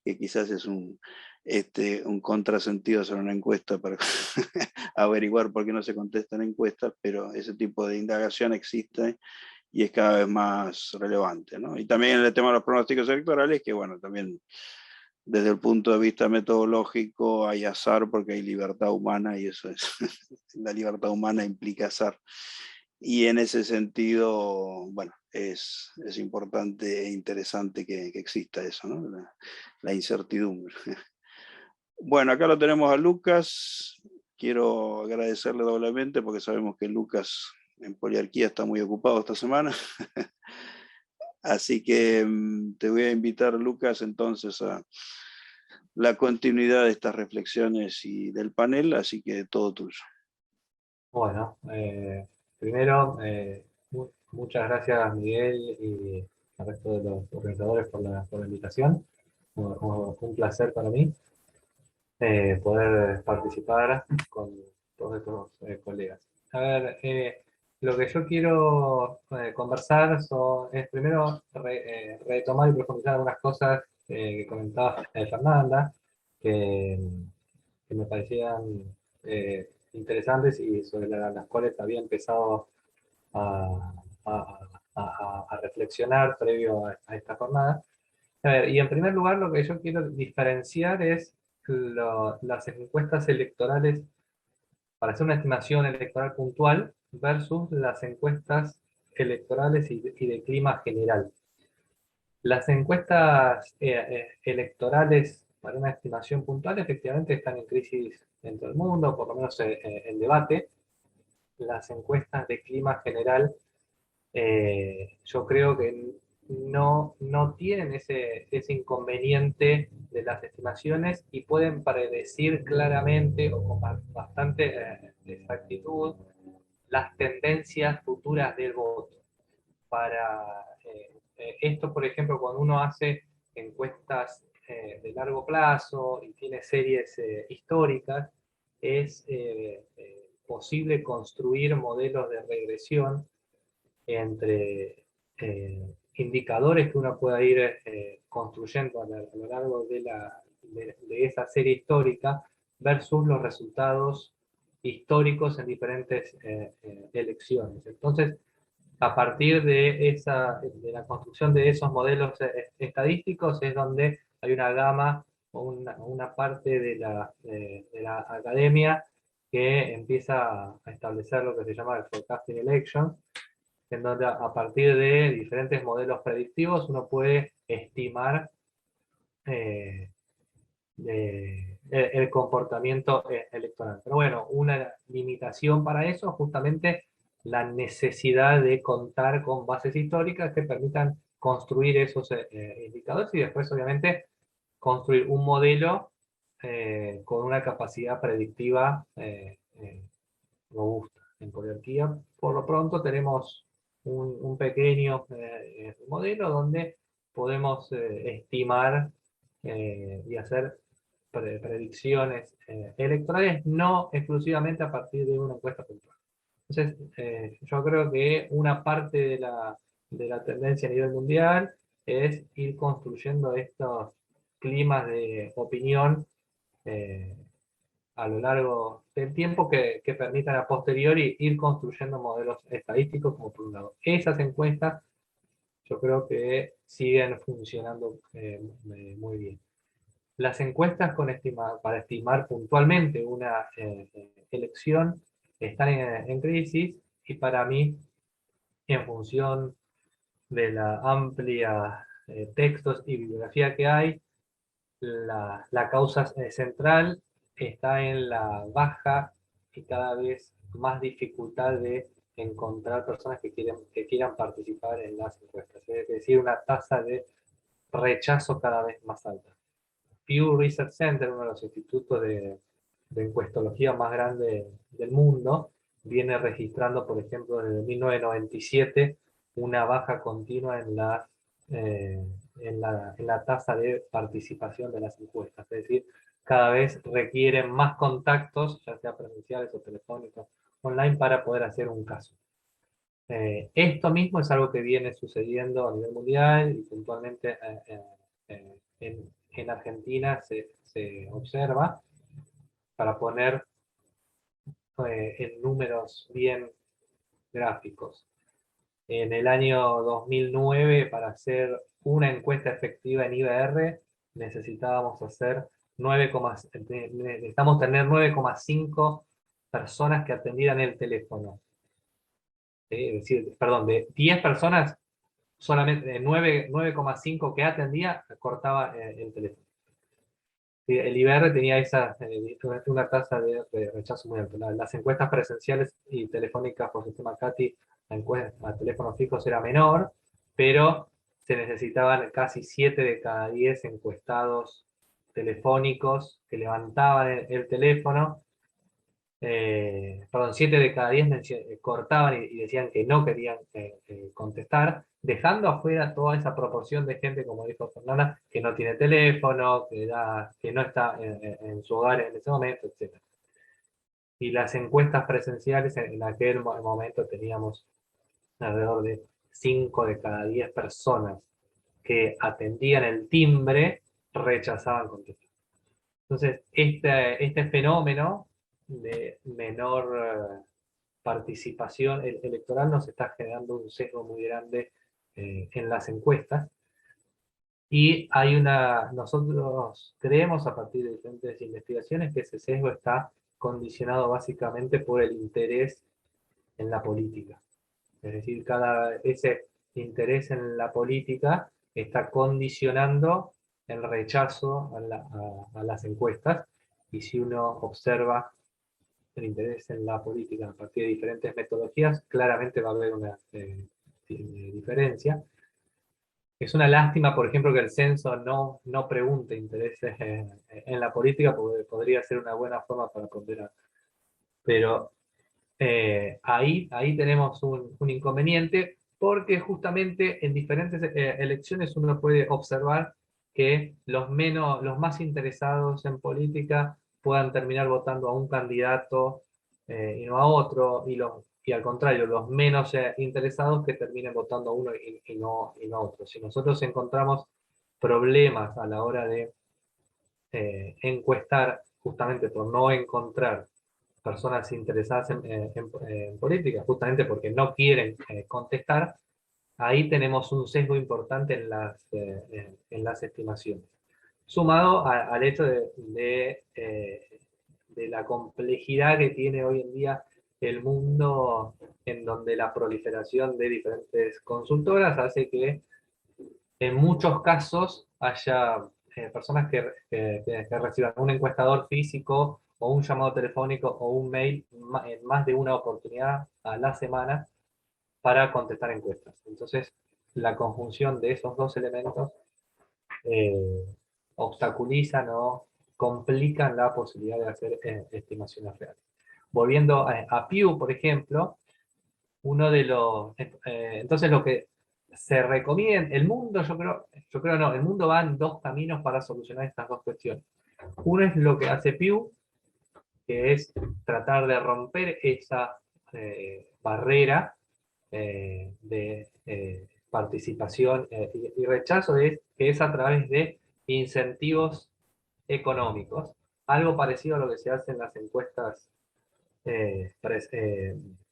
Que quizás es un contrasentido hacer una encuesta para averiguar por qué no se contestan encuestas, pero ese tipo de indagación existe y es cada vez más relevante, ¿no? Y también en el tema de los pronósticos electorales, que bueno, también desde el punto de vista metodológico hay azar porque hay libertad humana, y eso es, la libertad humana implica azar. Y en ese sentido, bueno, es importante e interesante que exista eso, ¿no? La incertidumbre. Bueno, acá lo tenemos a Lucas. Quiero agradecerle doblemente porque sabemos que Lucas en Poliarquía está muy ocupado esta semana. Así que te voy a invitar, Lucas, entonces a la continuidad de estas reflexiones y del panel, así que todo tuyo. Bueno, primero, muchas gracias, Miguel, y al resto de los organizadores por la invitación. Fue un placer para mí poder participar con todos estos colegas. A ver, lo que yo quiero conversar es primero retomar y profundizar algunas cosas que comentaba Fernanda, que me parecían interesantes y sobre las cuales había empezado a reflexionar previo a esta jornada. A ver, y en primer lugar, lo que yo quiero diferenciar es las encuestas electorales para hacer una estimación electoral puntual versus las encuestas electorales y de clima general. Las encuestas electorales para una estimación puntual efectivamente están en crisis en todo el mundo, por lo menos en debate. Las encuestas de clima general yo creo que no tienen ese inconveniente de las estimaciones y pueden predecir claramente o con bastante exactitud las tendencias futuras del voto. Para esto, por ejemplo, cuando uno hace encuestas de largo plazo y tiene series históricas, es posible construir modelos de regresión entre indicadores que uno pueda ir construyendo a lo largo de esa serie histórica versus los resultados históricos en diferentes elecciones. Entonces, a partir de la construcción de esos modelos estadísticos es donde hay una gama o una parte de la academia que empieza a establecer lo que se llama el forecasting election, en donde a partir de diferentes modelos predictivos uno puede estimar el comportamiento electoral. Pero bueno, una limitación para eso es justamente la necesidad de contar con bases históricas que permitan construir esos indicadores y después obviamente construir un modelo con una capacidad predictiva robusta. En Poliarquía, por lo pronto, tenemos un pequeño modelo donde podemos estimar y hacer predicciones electorales, no exclusivamente a partir de una encuesta puntual. Entonces, yo creo que una parte de la tendencia a nivel mundial es ir construyendo estos climas de opinión a lo largo del tiempo que permitan a posteriori ir construyendo modelos estadísticos como por un lado. Esas encuestas yo creo que siguen funcionando muy bien. Las encuestas para estimar puntualmente una elección están en crisis y para mí, en función de la amplia textos y bibliografía que hay, la causa central está en la baja y cada vez más dificultad de encontrar personas que quieran participar en las encuestas, es decir, una tasa de rechazo cada vez más alta. Pew Research Center, uno de los institutos de encuestología más grandes del mundo, viene registrando, por ejemplo, desde 1997, una baja continua en la tasa de participación de las encuestas. Es decir, cada vez requieren más contactos, ya sea presenciales o telefónicos, online, para poder hacer un caso. Esto mismo es algo que viene sucediendo a nivel mundial y puntualmente en Argentina se observa. Para poner en números bien gráficos. En el año 2009, para hacer una encuesta efectiva en IBR, necesitábamos tener 9,5 personas que atendieran el teléfono. Es decir, perdón, de 10 personas, solamente 9,5 que atendía, cortaba el teléfono. El IBR tenía una tasa de rechazo muy alta. Las encuestas presenciales y telefónicas por sistema CATI a teléfonos fijos era menor, pero se necesitaban casi 7 de cada 10 encuestados telefónicos que levantaban el teléfono. 7 de cada 10 cortaban y decían que no querían contestar, dejando afuera toda esa proporción de gente, como dijo Fernanda, que no tiene teléfono, que no está en su hogar en ese momento, etc. Y las encuestas presenciales en aquel momento teníamos alrededor de 5 de cada 10 personas que atendían el timbre, rechazaban contestar. Entonces, este fenómeno de menor participación electoral nos está generando un sesgo muy grande en las encuestas. Y nosotros creemos a partir de diferentes investigaciones que ese sesgo está condicionado básicamente por el interés en la política. Es decir, ese interés en la política está condicionando el rechazo a las encuestas, y si uno observa el interés en la política a partir de diferentes metodologías, claramente va a haber una diferencia. Es una lástima, por ejemplo, que el censo no pregunte intereses en la política, porque podría ser una buena forma para ponderar. Pero ahí tenemos un inconveniente, porque justamente en diferentes elecciones uno puede observar que los más interesados en política puedan terminar votando a un candidato y no a otro, y al contrario, los menos interesados que terminen votando a uno y no a otro. Si nosotros encontramos problemas a la hora de encuestar, justamente por no encontrar personas interesadas en política, justamente porque no quieren contestar, ahí tenemos un sesgo importante en las estimaciones. Sumado al hecho de la complejidad que tiene hoy en día el mundo, en donde la proliferación de diferentes consultoras hace que en muchos casos haya personas que reciban un encuestador físico o un llamado telefónico o un mail en más de una oportunidad a la semana para contestar encuestas. Entonces, la conjunción de esos dos elementos obstaculizan o complican la posibilidad de hacer estimaciones reales. Volviendo a Pew, por ejemplo, uno de los... entonces lo que se recomienda, el mundo, el mundo va en dos caminos para solucionar estas dos cuestiones. Uno es lo que hace Pew, que es tratar de romper esa barrera de participación y rechazo, que es a través de incentivos económicos, algo parecido a lo que se hace en las encuestas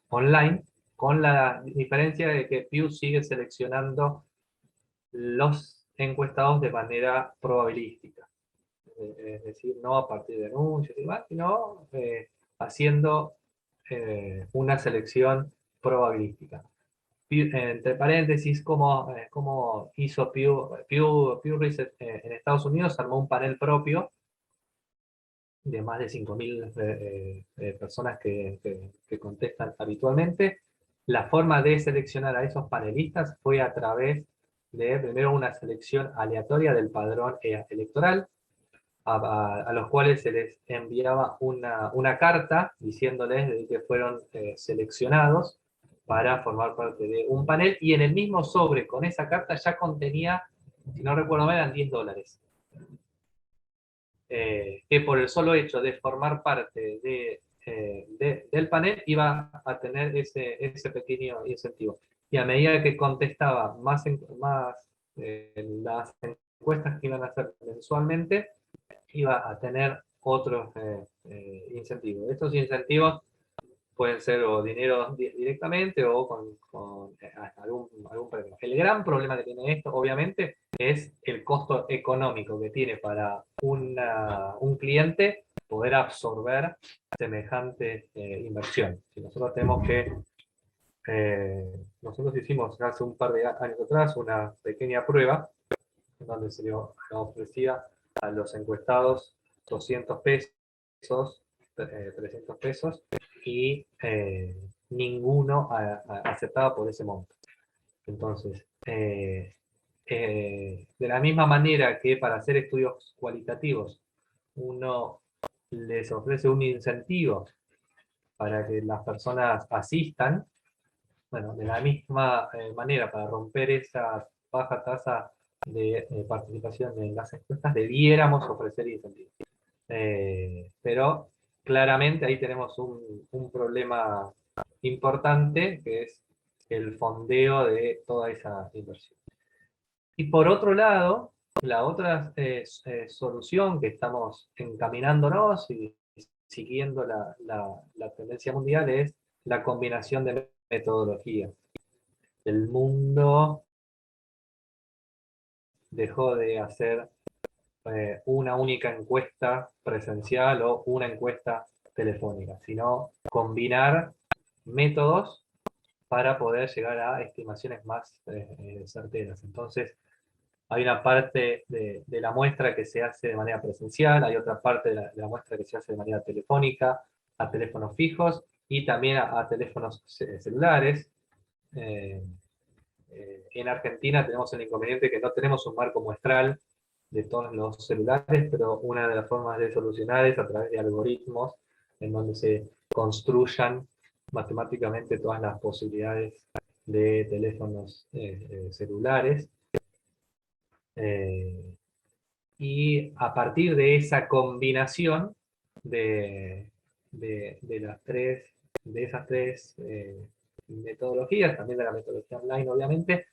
online, con la diferencia de que Pew sigue seleccionando los encuestados de manera probabilística. Es decir, no a partir de anuncios y demás, sino haciendo una selección probabilística. Entre paréntesis, como hizo Pew Research en Estados Unidos, armó un panel propio de más de 5.000 personas que contestan habitualmente. La forma de seleccionar a esos panelistas fue a través de, primero, una selección aleatoria del padrón electoral, a los cuales se les enviaba una carta diciéndoles de que fueron seleccionados para formar parte de un panel, y en el mismo sobre con esa carta ya contenía, si no recuerdo mal, eran $10. Que por el solo hecho de formar parte del panel iba a tener ese pequeño incentivo. Y a medida que contestaba más las encuestas que iban a hacer mensualmente, iba a tener otros incentivos. Estos incentivos pueden ser o dinero directamente o con algún premio. El gran problema que tiene esto, obviamente, es el costo económico que tiene para un cliente poder absorber semejante inversión. Si nosotros tenemos que... nosotros hicimos hace un par de años atrás una pequeña prueba donde se le ofrecía a los encuestados 200 pesos, 300 pesos, y ninguno aceptaba por ese monto. Entonces, de la misma manera que para hacer estudios cualitativos uno les ofrece un incentivo para que las personas asistan, bueno, de la misma manera, para romper esa baja tasa de participación en las encuestas, debiéramos ofrecer incentivos. Pero claramente ahí tenemos un problema importante, que es el fondeo de toda esa inversión. Y por otro lado, la otra solución que estamos encaminándonos y siguiendo la tendencia mundial es la combinación de metodologías. El mundo dejó de hacer una única encuesta presencial o una encuesta telefónica, sino combinar métodos para poder llegar a estimaciones más certeras. Entonces, hay una parte de la muestra que se hace de manera presencial, hay otra parte de la muestra que se hace de manera telefónica, a teléfonos fijos y también a teléfonos celulares. En Argentina tenemos el inconveniente que no tenemos un marco muestral de todos los celulares, pero una de las formas de solucionar es a través de algoritmos en donde se construyan matemáticamente todas las posibilidades de teléfonos celulares. Y a partir de esa combinación de esas tres metodologías, también de la metodología online obviamente,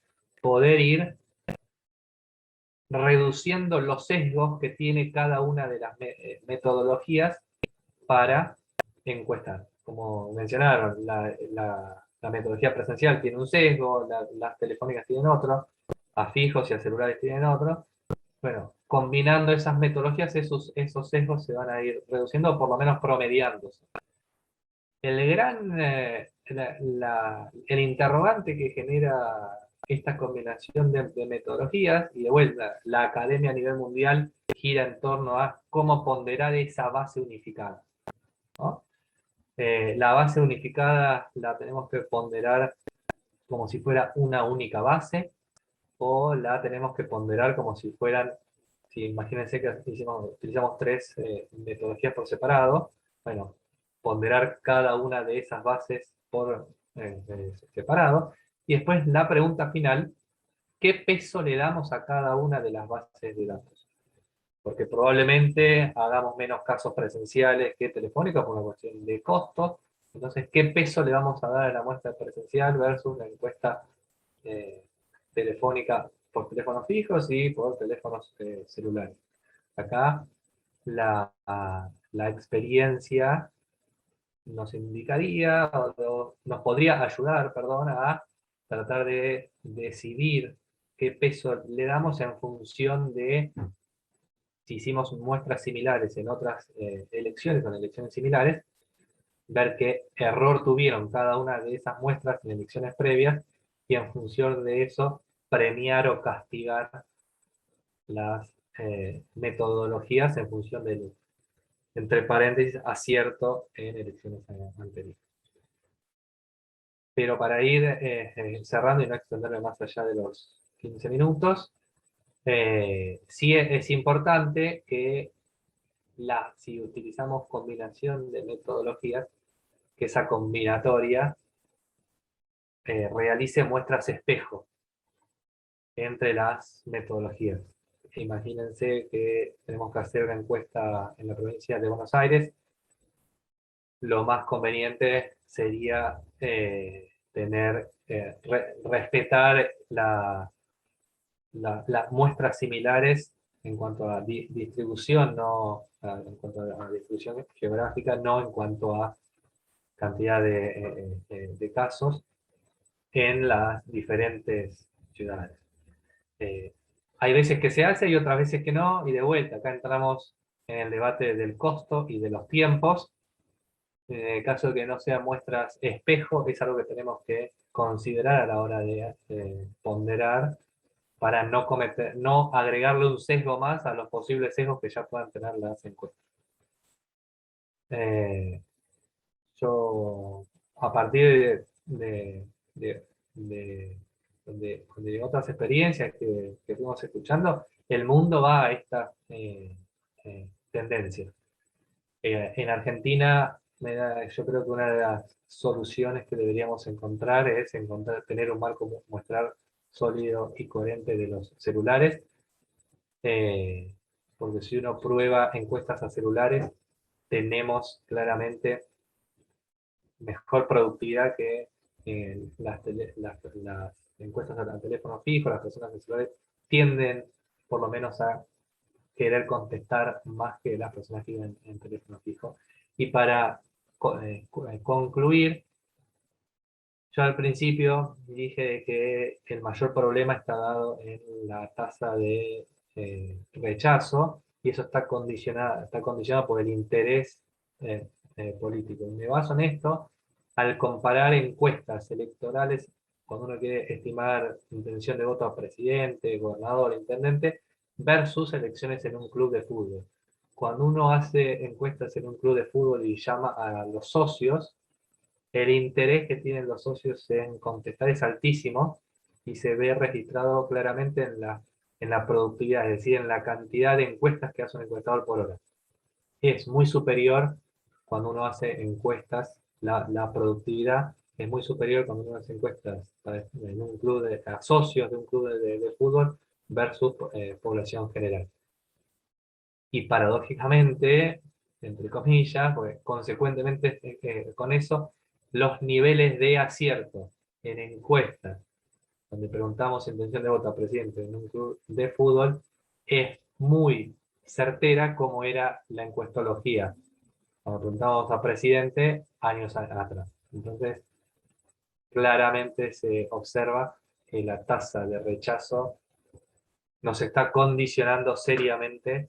poder ir reduciendo los sesgos que tiene cada una de las metodologías para encuestar. Como mencionaron, la metodología presencial tiene un sesgo, las telefónicas tienen otro, a fijos y a celulares tienen otro. Bueno, combinando esas metodologías, esos sesgos se van a ir reduciendo o por lo menos promediándose. El interrogante que genera esta combinación de metodologías, y de vuelta, la academia a nivel mundial gira en torno a cómo ponderar esa base unificada, ¿no? La base unificada la tenemos que ponderar como si fuera una única base, o la tenemos que ponderar como si fueran, si imagínense que utilizamos tres metodologías por separado, bueno, ponderar cada una de esas bases por separado, y después la pregunta final, ¿qué peso le damos a cada una de las bases de datos? Porque probablemente hagamos menos casos presenciales que telefónicos por una cuestión de costos, entonces, ¿qué peso le vamos a dar a la muestra presencial versus la encuesta telefónica por teléfonos fijos y por teléfonos celulares? Acá la experiencia nos indicaría, o nos podría ayudar, perdón, a tratar de decidir qué peso le damos en función de si hicimos muestras similares en otras elecciones o en elecciones similares, ver qué error tuvieron cada una de esas muestras en elecciones previas y en función de eso premiar o castigar las metodologías en función del, entre paréntesis, acierto en elecciones anteriores. Pero para ir cerrando y no extenderme más allá de los 15 minutos, sí es importante que si utilizamos combinación de metodologías, que esa combinatoria realice muestras espejo entre las metodologías. Imagínense que tenemos que hacer una encuesta en la provincia de Buenos Aires. Lo más conveniente sería respetar las muestras similares en cuanto a distribución, en cuanto a distribución geográfica, no en cuanto a cantidad de casos en las diferentes ciudades. Hay veces que se hace y otras veces que no, y de vuelta, acá entramos en el debate del costo y de los tiempos. En el caso de que no sean muestras espejo, es algo que tenemos que considerar a la hora de ponderar para no agregarle un sesgo más a los posibles sesgos que ya puedan tener las encuestas. Yo, a partir de otras experiencias que fuimos escuchando, el mundo va a esta tendencia. En Argentina, yo creo que una de las soluciones que deberíamos encontrar es tener un marco muestral sólido y coherente de los celulares, porque si uno prueba encuestas a celulares, tenemos claramente mejor productividad que las encuestas a teléfono fijo. Las personas en celulares tienden por lo menos a querer contestar más que las personas que viven en teléfono fijo. Y para concluir, yo al principio dije que el mayor problema está dado en la tasa de rechazo, y eso está condicionado por el interés político. Y me baso en esto al comparar encuestas electorales, cuando uno quiere estimar intención de voto a presidente, gobernador, intendente, versus elecciones en un club de fútbol. Cuando uno hace encuestas en un club de fútbol y llama a los socios, el interés que tienen los socios en contestar es altísimo y se ve registrado claramente en la productividad, es decir, en la cantidad de encuestas que hace un encuestador por hora. Es muy superior cuando uno hace encuestas, la productividad es muy superior cuando uno hace encuestas en un club a socios de un club de fútbol versus población general. Y paradójicamente, entre comillas, pues, consecuentemente con eso, los niveles de acierto en encuestas, donde preguntamos intención de voto a presidente en un club de fútbol, es muy certera como era la encuestología, cuando preguntamos a presidente años atrás. Entonces, claramente se observa que la tasa de rechazo nos está condicionando seriamente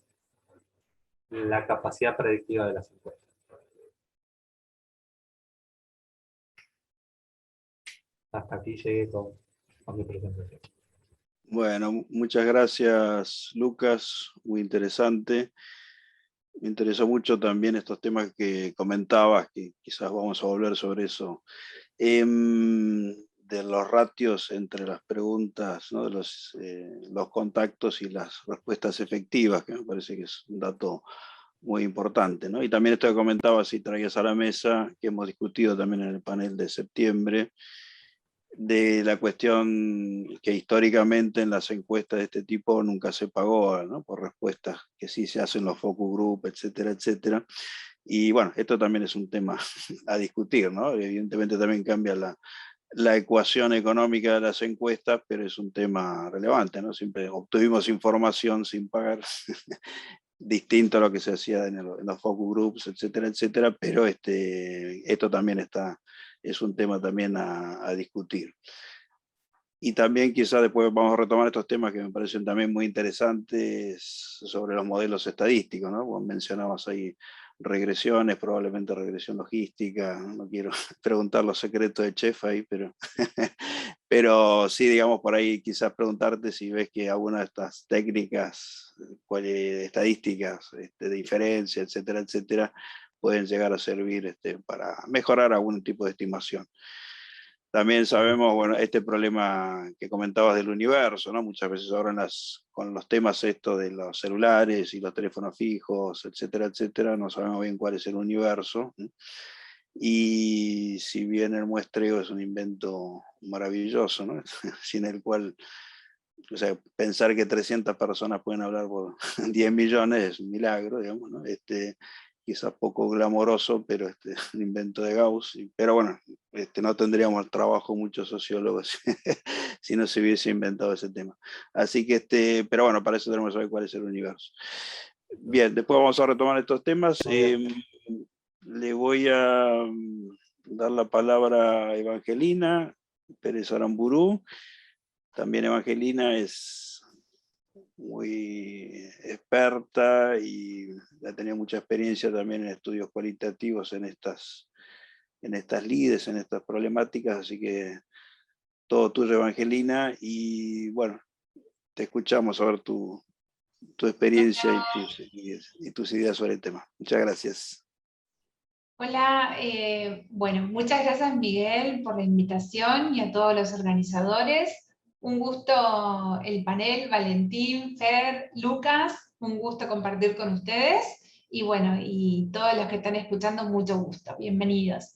la capacidad predictiva de las encuestas. Hasta aquí llegué con mi presentación. Bueno, muchas gracias, Lucas, muy interesante. Me interesó mucho también estos temas que comentabas, que quizás vamos a volver sobre eso, de los ratios entre las preguntas, ¿no? De los contactos y las respuestas efectivas, que me parece que es un dato muy importante, ¿no? Y también esto que comentabas y traías a la mesa, que hemos discutido también en el panel de septiembre, de la cuestión que históricamente en las encuestas de este tipo nunca se pagó, ¿no? Por respuestas que sí se hacen los focus group, etcétera, etcétera. Y bueno, esto también es un tema a discutir, ¿no? Evidentemente también cambia la ecuación económica de las encuestas, pero es un tema relevante, ¿no? Siempre obtuvimos información sin pagar, distinto a lo que se hacía en los focus groups, etcétera, etcétera, pero esto también es un tema también a discutir. Y también quizás después vamos a retomar estos temas que me parecen también muy interesantes sobre los modelos estadísticos, ¿no? Vos mencionabas ahí regresiones, probablemente regresión logística, no quiero preguntar los secretos de Chef ahí, pero sí, digamos, por ahí quizás preguntarte si ves que alguna de estas técnicas estadísticas de diferencia, etcétera, etcétera, pueden llegar a servir para mejorar algún tipo de estimación. También sabemos, bueno, este problema que comentabas del universo, ¿no? Muchas veces ahora con los temas estos de los celulares y los teléfonos fijos, etcétera, etcétera, no sabemos bien cuál es el universo. Y si bien el muestreo es un invento maravilloso, ¿no? Sin el cual, o sea, pensar que 300 personas pueden hablar por 10 millones es un milagro, digamos, ¿no? Quizás poco glamoroso, pero un invento de Gauss. Pero bueno, no tendríamos trabajo muchos sociólogos si no se hubiese inventado ese tema. Así que, pero bueno, para eso tenemos que saber cuál es el universo. Bien, después vamos a retomar estos temas. Le voy a dar la palabra a Evangelina Pérez Aramburú. También Evangelina es muy experta y ha tenido mucha experiencia también en estudios cualitativos en estas lides, en estas problemáticas, así que todo tuyo, Evangelina, y bueno, te escuchamos a ver tu experiencia y tus ideas sobre el tema. Muchas gracias. Hola, bueno, muchas gracias Miguel por la invitación y a todos los organizadores. Un gusto el panel, Valentín, Fer, Lucas, un gusto compartir con ustedes y bueno, y todos los que están escuchando, mucho gusto, bienvenidos.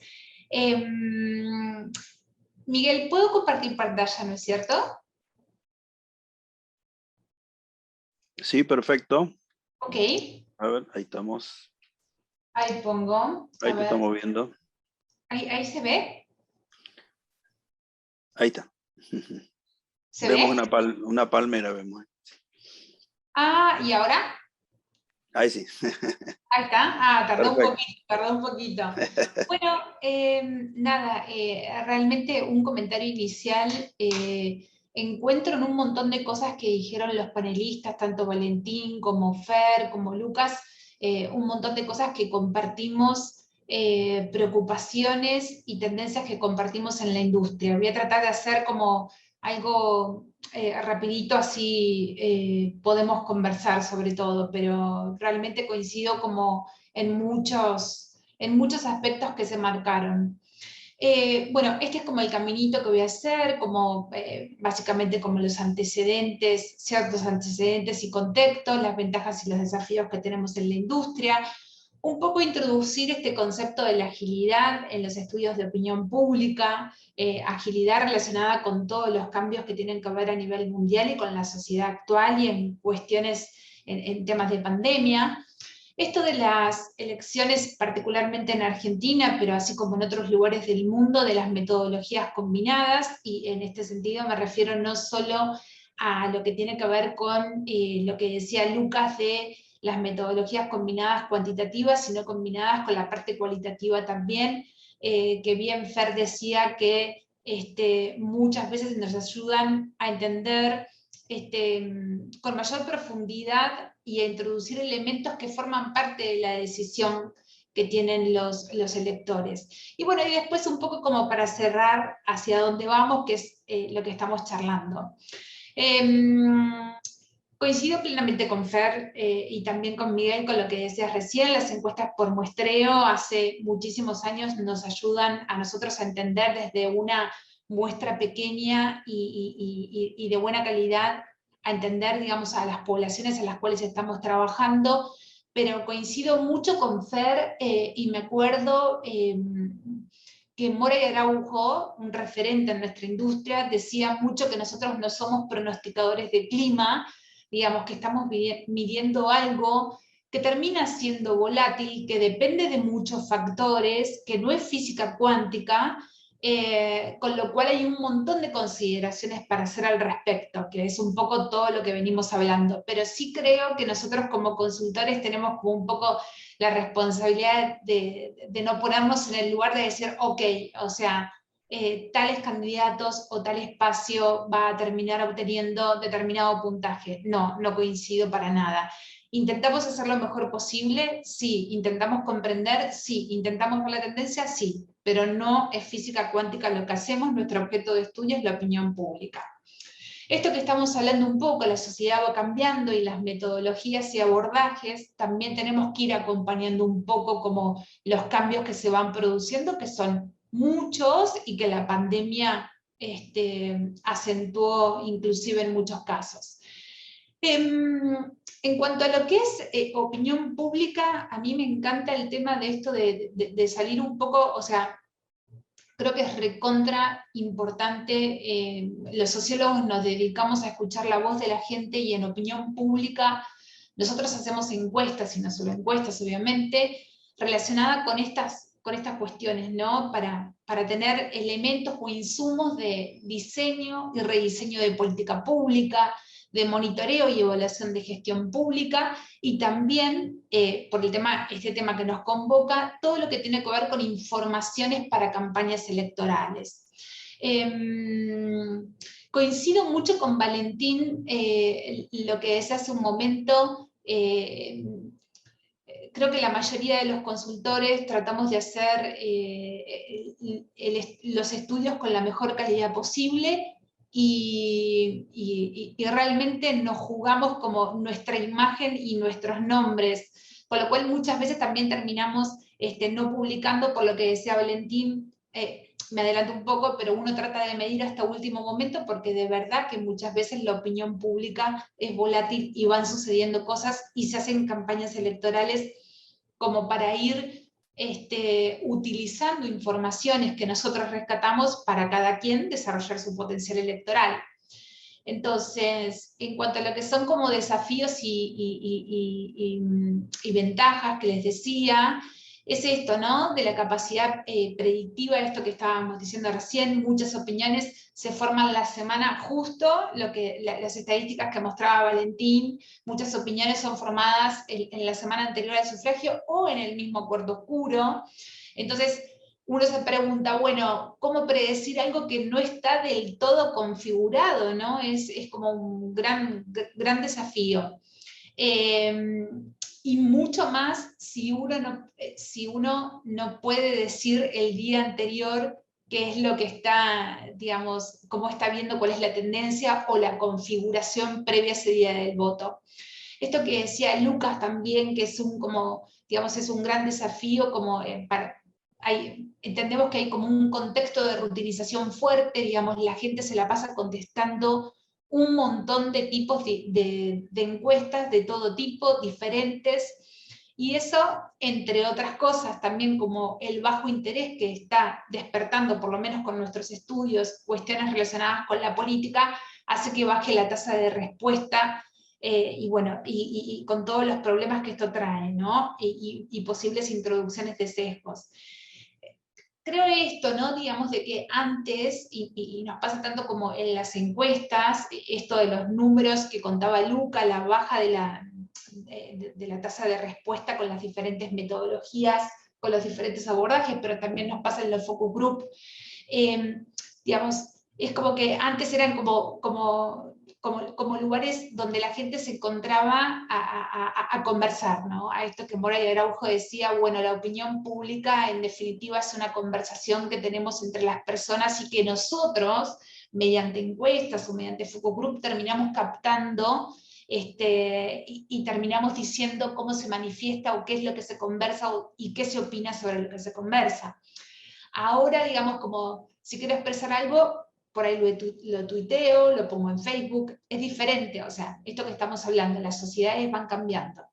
Miguel, ¿puedo compartir pantalla, no es cierto? Sí, perfecto. Ok. A ver, ahí estamos. Ahí pongo. Ahí te estamos viendo. ¿Ahí se ve? Ahí está. ¿Se vemos ve? una palmera, vemos. Ah, ¿y ahora? Ahí sí. Ahí está. Tardó Perfecto. un poquito. Bueno, nada, realmente un comentario inicial. Encuentro en un montón de cosas que dijeron los panelistas, tanto Valentín como Fer, como Lucas, un montón de cosas que compartimos preocupaciones y tendencias que compartimos en la industria. Voy a tratar de hacer como algo rapidito, así podemos conversar sobre todo, pero realmente coincido como en muchos aspectos que se marcaron. Bueno, este es como el caminito que voy a hacer, como básicamente como los antecedentes, ciertos antecedentes y contextos, las ventajas y los desafíos que tenemos en la industria, un poco introducir este concepto de la agilidad en los estudios de opinión pública, agilidad relacionada con todos los cambios que tienen que ver a nivel mundial y con la sociedad actual y en cuestiones, en temas de pandemia. Esto de las elecciones, particularmente en Argentina, pero así como en otros lugares del mundo, de las metodologías combinadas, y en este sentido me refiero no solo a lo que tiene que ver con lo que decía Lucas de las metodologías combinadas cuantitativas, sino combinadas con la parte cualitativa también, que bien Fer decía que muchas veces nos ayudan a entender con mayor profundidad y a introducir elementos que forman parte de la decisión que tienen los electores. Y bueno, y después un poco como para cerrar hacia dónde vamos, que es lo que estamos charlando. Coincido plenamente con Fer y también con Miguel con lo que decías recién. Las encuestas por muestreo hace muchísimos años nos ayudan a nosotros a entender desde una muestra pequeña y de buena calidad, a entender, digamos, a las poblaciones en las cuales estamos trabajando, pero coincido mucho con Fer y me acuerdo que Morey Araujo, un referente en nuestra industria, decía mucho que nosotros no somos pronosticadores de clima, digamos que estamos midiendo algo que termina siendo volátil, que depende de muchos factores, que no es física cuántica, con lo cual hay un montón de consideraciones para hacer al respecto, que es un poco todo lo que venimos hablando, pero sí creo que nosotros como consultores tenemos como un poco la responsabilidad de no ponernos en el lugar de decir, ok, o sea, tales candidatos o tal espacio va a terminar obteniendo determinado puntaje. No, no coincido para nada. ¿Intentamos hacer lo mejor posible? Sí. ¿Intentamos comprender? Sí. ¿Intentamos ver la tendencia? Sí. Pero no es física cuántica lo que hacemos, nuestro objeto de estudio es la opinión pública. Esto que estamos hablando un poco, la sociedad va cambiando y las metodologías y abordajes, también tenemos que ir acompañando un poco como los cambios que se van produciendo, que son muchos y que la pandemia acentuó inclusive en muchos casos. En cuanto a lo que es opinión pública, a mí me encanta el tema de esto de salir un poco, o sea, creo que es recontra importante. Los sociólogos nos dedicamos a escuchar la voz de la gente y en opinión pública nosotros hacemos encuestas, y no solo encuestas obviamente, relacionadas con estas cuestiones, ¿no? Para tener elementos o insumos de diseño y rediseño de política pública, de monitoreo y evaluación de gestión pública, y también, por este tema que nos convoca, todo lo que tiene que ver con informaciones para campañas electorales. Coincido mucho con Valentín, lo que decía hace un momento. Creo que la mayoría de los consultores tratamos de hacer los estudios con la mejor calidad posible, y realmente nos jugamos como nuestra imagen y nuestros nombres, con lo cual muchas veces también terminamos no publicando, por lo que decía Valentín. Me adelanto un poco, pero uno trata de medir hasta último momento, porque de verdad que muchas veces la opinión pública es volátil y van sucediendo cosas y se hacen campañas electorales como para ir utilizando informaciones que nosotros rescatamos para cada quien desarrollar su potencial electoral. Entonces, en cuanto a lo que son como desafíos y ventajas que les decía, es esto, ¿no? De la capacidad predictiva, esto que estábamos diciendo recién. Muchas opiniones se forman la semana, justo las estadísticas que mostraba Valentín, muchas opiniones son formadas en la semana anterior al sufragio o en el mismo cuarto oscuro. Entonces, uno se pregunta, bueno, ¿cómo predecir algo que no está del todo configurado, ¿no? Es como un gran desafío. y mucho más si uno no puede decir el día anterior qué es lo que está, digamos, cómo está viendo, cuál es la tendencia o la configuración previa a ese día del voto. Esto que decía Lucas también, que es es un gran desafío, entendemos que hay como un contexto de rutinización fuerte, digamos, la gente se la pasa contestando un montón de tipos de encuestas de todo tipo, diferentes, y eso, entre otras cosas, también como el bajo interés que está despertando, por lo menos con nuestros estudios, cuestiones relacionadas con la política, hace que baje la tasa de respuesta, y con todos los problemas que esto trae, ¿no? Y posibles introducciones de sesgos. Creo esto, ¿no? Digamos, de que antes, y nos pasa tanto como en las encuestas, esto de los números que contaba Luca, la baja de la tasa de respuesta con las diferentes metodologías, con los diferentes abordajes, pero también nos pasa en los focus group. Digamos, es como que antes eran como lugares donde la gente se encontraba a conversar, ¿no? A esto que Moray Araujo decía, bueno, la opinión pública en definitiva es una conversación que tenemos entre las personas y que nosotros, mediante encuestas o mediante focus group, terminamos captando y terminamos diciendo cómo se manifiesta o qué es lo que se conversa y qué se opina sobre lo que se conversa. Ahora, digamos, como si quiero expresar algo, por ahí lo tuiteo, lo pongo en Facebook, es diferente, o sea, esto que estamos hablando, las sociedades van cambiando.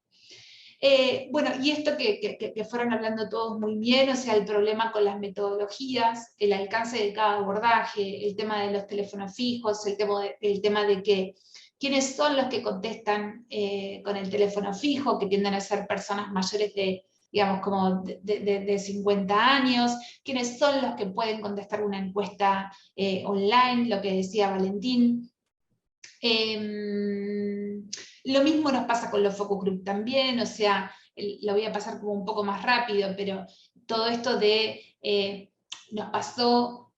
Bueno, y esto que fueron hablando todos muy bien, o sea, el problema con las metodologías, el alcance de cada abordaje, el tema de los teléfonos fijos, el tema de que quiénes son los que contestan con el teléfono fijo, que tienden a ser personas mayores de, digamos, como de 50 años, quiénes son los que pueden contestar una encuesta online, lo que decía Valentín. Lo mismo nos pasa con los focus group también, o sea, lo voy a pasar como un poco más rápido, pero todo esto nos pasó,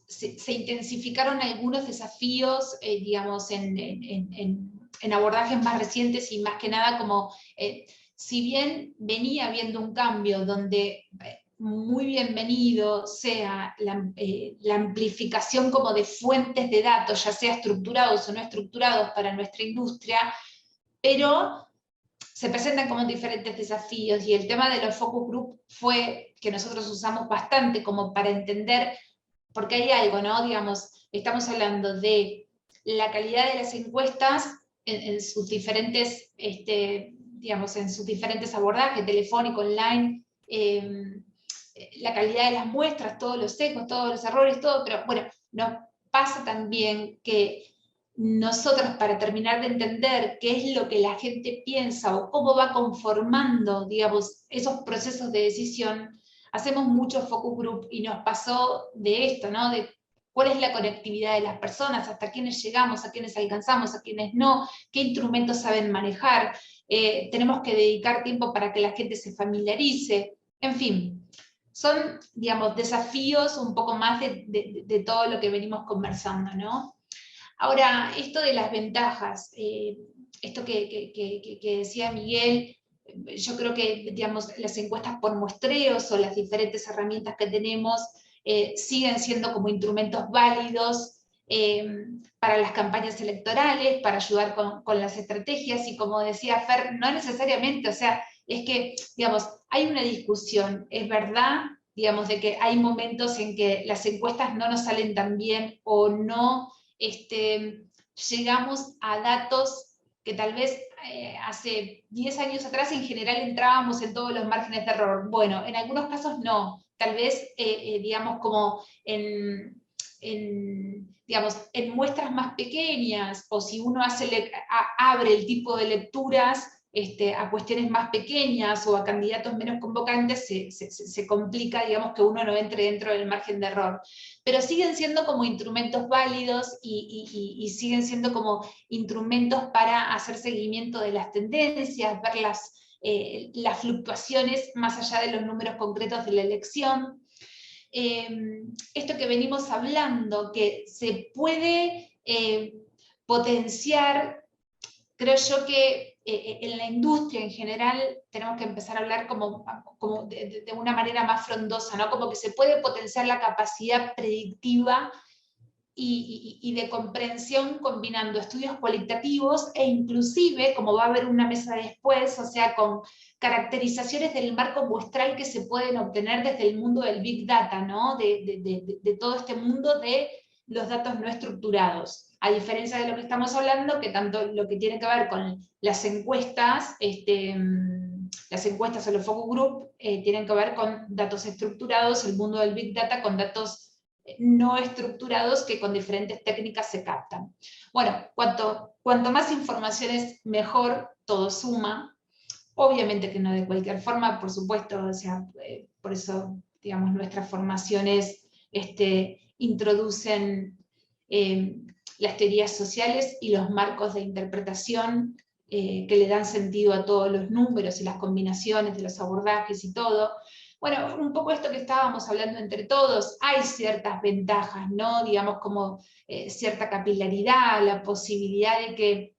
se intensificaron algunos desafíos, digamos, en abordajes más recientes y más que nada como, si bien venía habiendo un cambio donde muy bienvenido sea la amplificación como de fuentes de datos, ya sea estructurados o no estructurados para nuestra industria, pero se presentan como diferentes desafíos, y el tema de los focus group fue que nosotros usamos bastante como para entender, porque hay algo, ¿no? Digamos, estamos hablando de la calidad de las encuestas en sus diferentes, digamos, en sus diferentes abordajes, telefónico, online, la calidad de las muestras, todos los sesgos, todos los errores, todo, pero bueno, nos pasa también que nosotros, para terminar de entender qué es lo que la gente piensa o cómo va conformando, digamos, esos procesos de decisión, hacemos mucho focus group, y nos pasó de esto, ¿no? De cuál es la conectividad de las personas, hasta quiénes llegamos, a quiénes alcanzamos, a quiénes no, qué instrumentos saben manejar, tenemos que dedicar tiempo para que la gente se familiarice, en fin. Son, digamos, desafíos un poco más de todo lo que venimos conversando, ¿no? Ahora, esto de las ventajas, esto que decía Miguel, yo creo que, digamos, las encuestas por muestreos o las diferentes herramientas que tenemos siguen siendo como instrumentos válidos para las campañas electorales, para ayudar con las estrategias, y como decía Fer, no necesariamente, o sea, es que, digamos, hay una discusión, es verdad, digamos, de que hay momentos en que las encuestas no nos salen tan bien o no llegamos a datos que tal vez hace 10 años atrás en general entrábamos en todos los márgenes de error. Bueno, en algunos casos no, tal vez, digamos, como digamos, en muestras más pequeñas, o si uno abre el tipo de lecturas a cuestiones más pequeñas o a candidatos menos convocantes, se complica, digamos, que uno no entre dentro del margen de error. Pero siguen siendo como instrumentos válidos y siguen siendo como instrumentos para hacer seguimiento de las tendencias, ver las fluctuaciones más allá de los números concretos de la elección. Esto que venimos hablando, que se puede potenciar, creo yo que en la industria en general tenemos que empezar a hablar como de una manera más frondosa, ¿no? Como que se puede potenciar la capacidad predictiva y de comprensión combinando estudios cualitativos e inclusive, como va a haber una mesa después, o sea, con caracterizaciones del marco muestral que se pueden obtener desde el mundo del Big Data, ¿no? De todo este mundo de los datos no estructurados. A diferencia de lo que estamos hablando, que tanto lo que tiene que ver con las encuestas o los focus group, tienen que ver con datos estructurados, el mundo del Big Data con datos no estructurados que con diferentes técnicas se captan. Bueno, cuanto más informaciones mejor, todo suma. Obviamente que no de cualquier forma, por supuesto, o sea, por eso, digamos, nuestras formaciones introducen las teorías sociales y los marcos de interpretación que le dan sentido a todos los números y las combinaciones de los abordajes y todo. Bueno, un poco esto que estábamos hablando entre todos, hay ciertas ventajas, ¿no? Digamos, como cierta capilaridad, la posibilidad de que,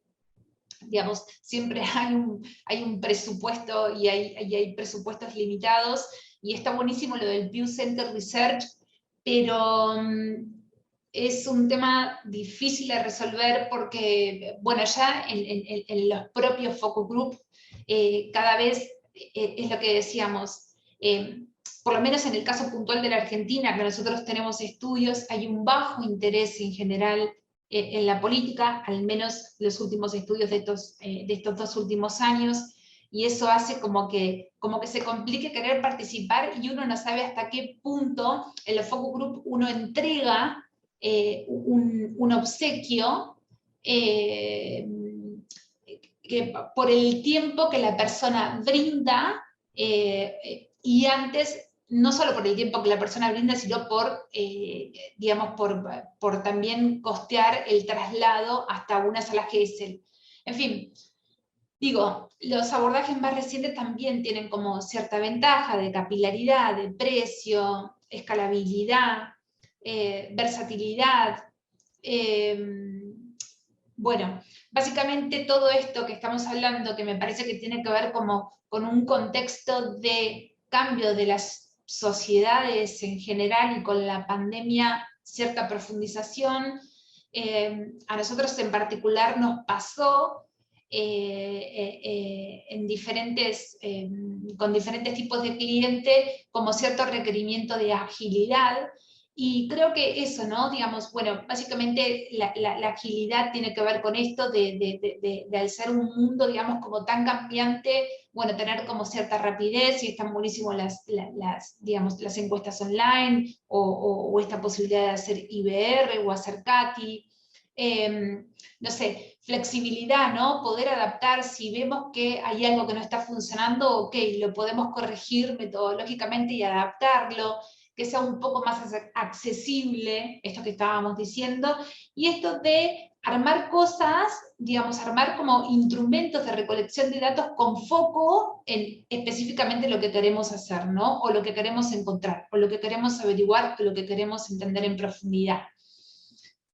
digamos, siempre hay un presupuesto y hay presupuestos limitados, y está buenísimo lo del Pew Center Research, pero es un tema difícil de resolver porque, bueno, ya en los propios focus group, cada vez es lo que decíamos, por lo menos en el caso puntual de la Argentina, que nosotros tenemos estudios, hay un bajo interés en general en la política, al menos los últimos estudios de estos 2 últimos años, y eso hace como que se complique querer participar, y uno no sabe hasta qué punto en los focus group uno entrega un obsequio que por el tiempo que la persona brinda, y antes, no solo por el tiempo que la persona brinda, sino por, digamos, por también costear el traslado hasta una sala GESEL. En fin, digo, los abordajes más recientes también tienen como cierta ventaja de capilaridad, de precio, escalabilidad, versatilidad. Bueno, básicamente todo esto que estamos hablando, que me parece que tiene que ver como con un contexto de cambio de las sociedades en general y con la pandemia cierta profundización, a nosotros en particular nos pasó con diferentes tipos de clientes como cierto requerimiento de agilidad. Y creo que eso, ¿no? Digamos, bueno, básicamente la agilidad tiene que ver con esto de al ser un mundo, digamos, como tan cambiante, bueno, tener como cierta rapidez, y están buenísimos digamos, las encuestas online, o esta posibilidad de hacer IBR o hacer CATI. No sé, flexibilidad, ¿no? Poder adaptar si vemos que hay algo que no está funcionando, ok, lo podemos corregir metodológicamente y adaptarlo, que sea un poco más accesible, esto que estábamos diciendo, y esto de armar cosas, digamos, armar como instrumentos de recolección de datos con foco en específicamente lo que queremos hacer, ¿no? O lo que queremos encontrar, o lo que queremos averiguar, o lo que queremos entender en profundidad.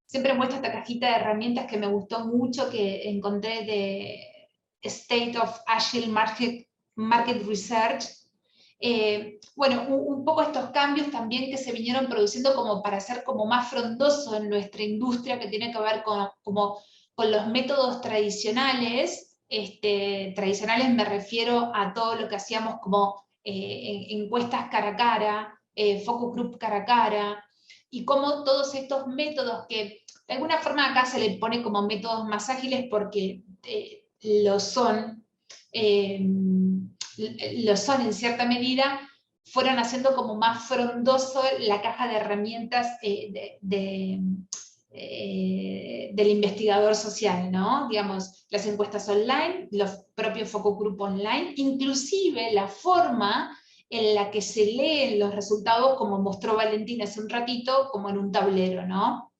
Siempre muestro esta cajita de herramientas que me gustó mucho, que encontré de State of Agile Market Research. Bueno, un poco estos cambios también que se vinieron produciendo como para ser como más frondoso en nuestra industria, que tiene que ver con los métodos tradicionales. Tradicionales me refiero a todo lo que hacíamos como encuestas cara a cara, focus group cara a cara, y cómo todos estos métodos que de alguna forma acá se le pone como métodos más ágiles porque lo son en cierta medida, fueron haciendo como más frondoso la caja de herramientas del investigador social, ¿no? Digamos, las encuestas online, los propios focus group online, inclusive la forma en la que se leen los resultados, como mostró Valentina hace un ratito, como en un tablero, ¿no?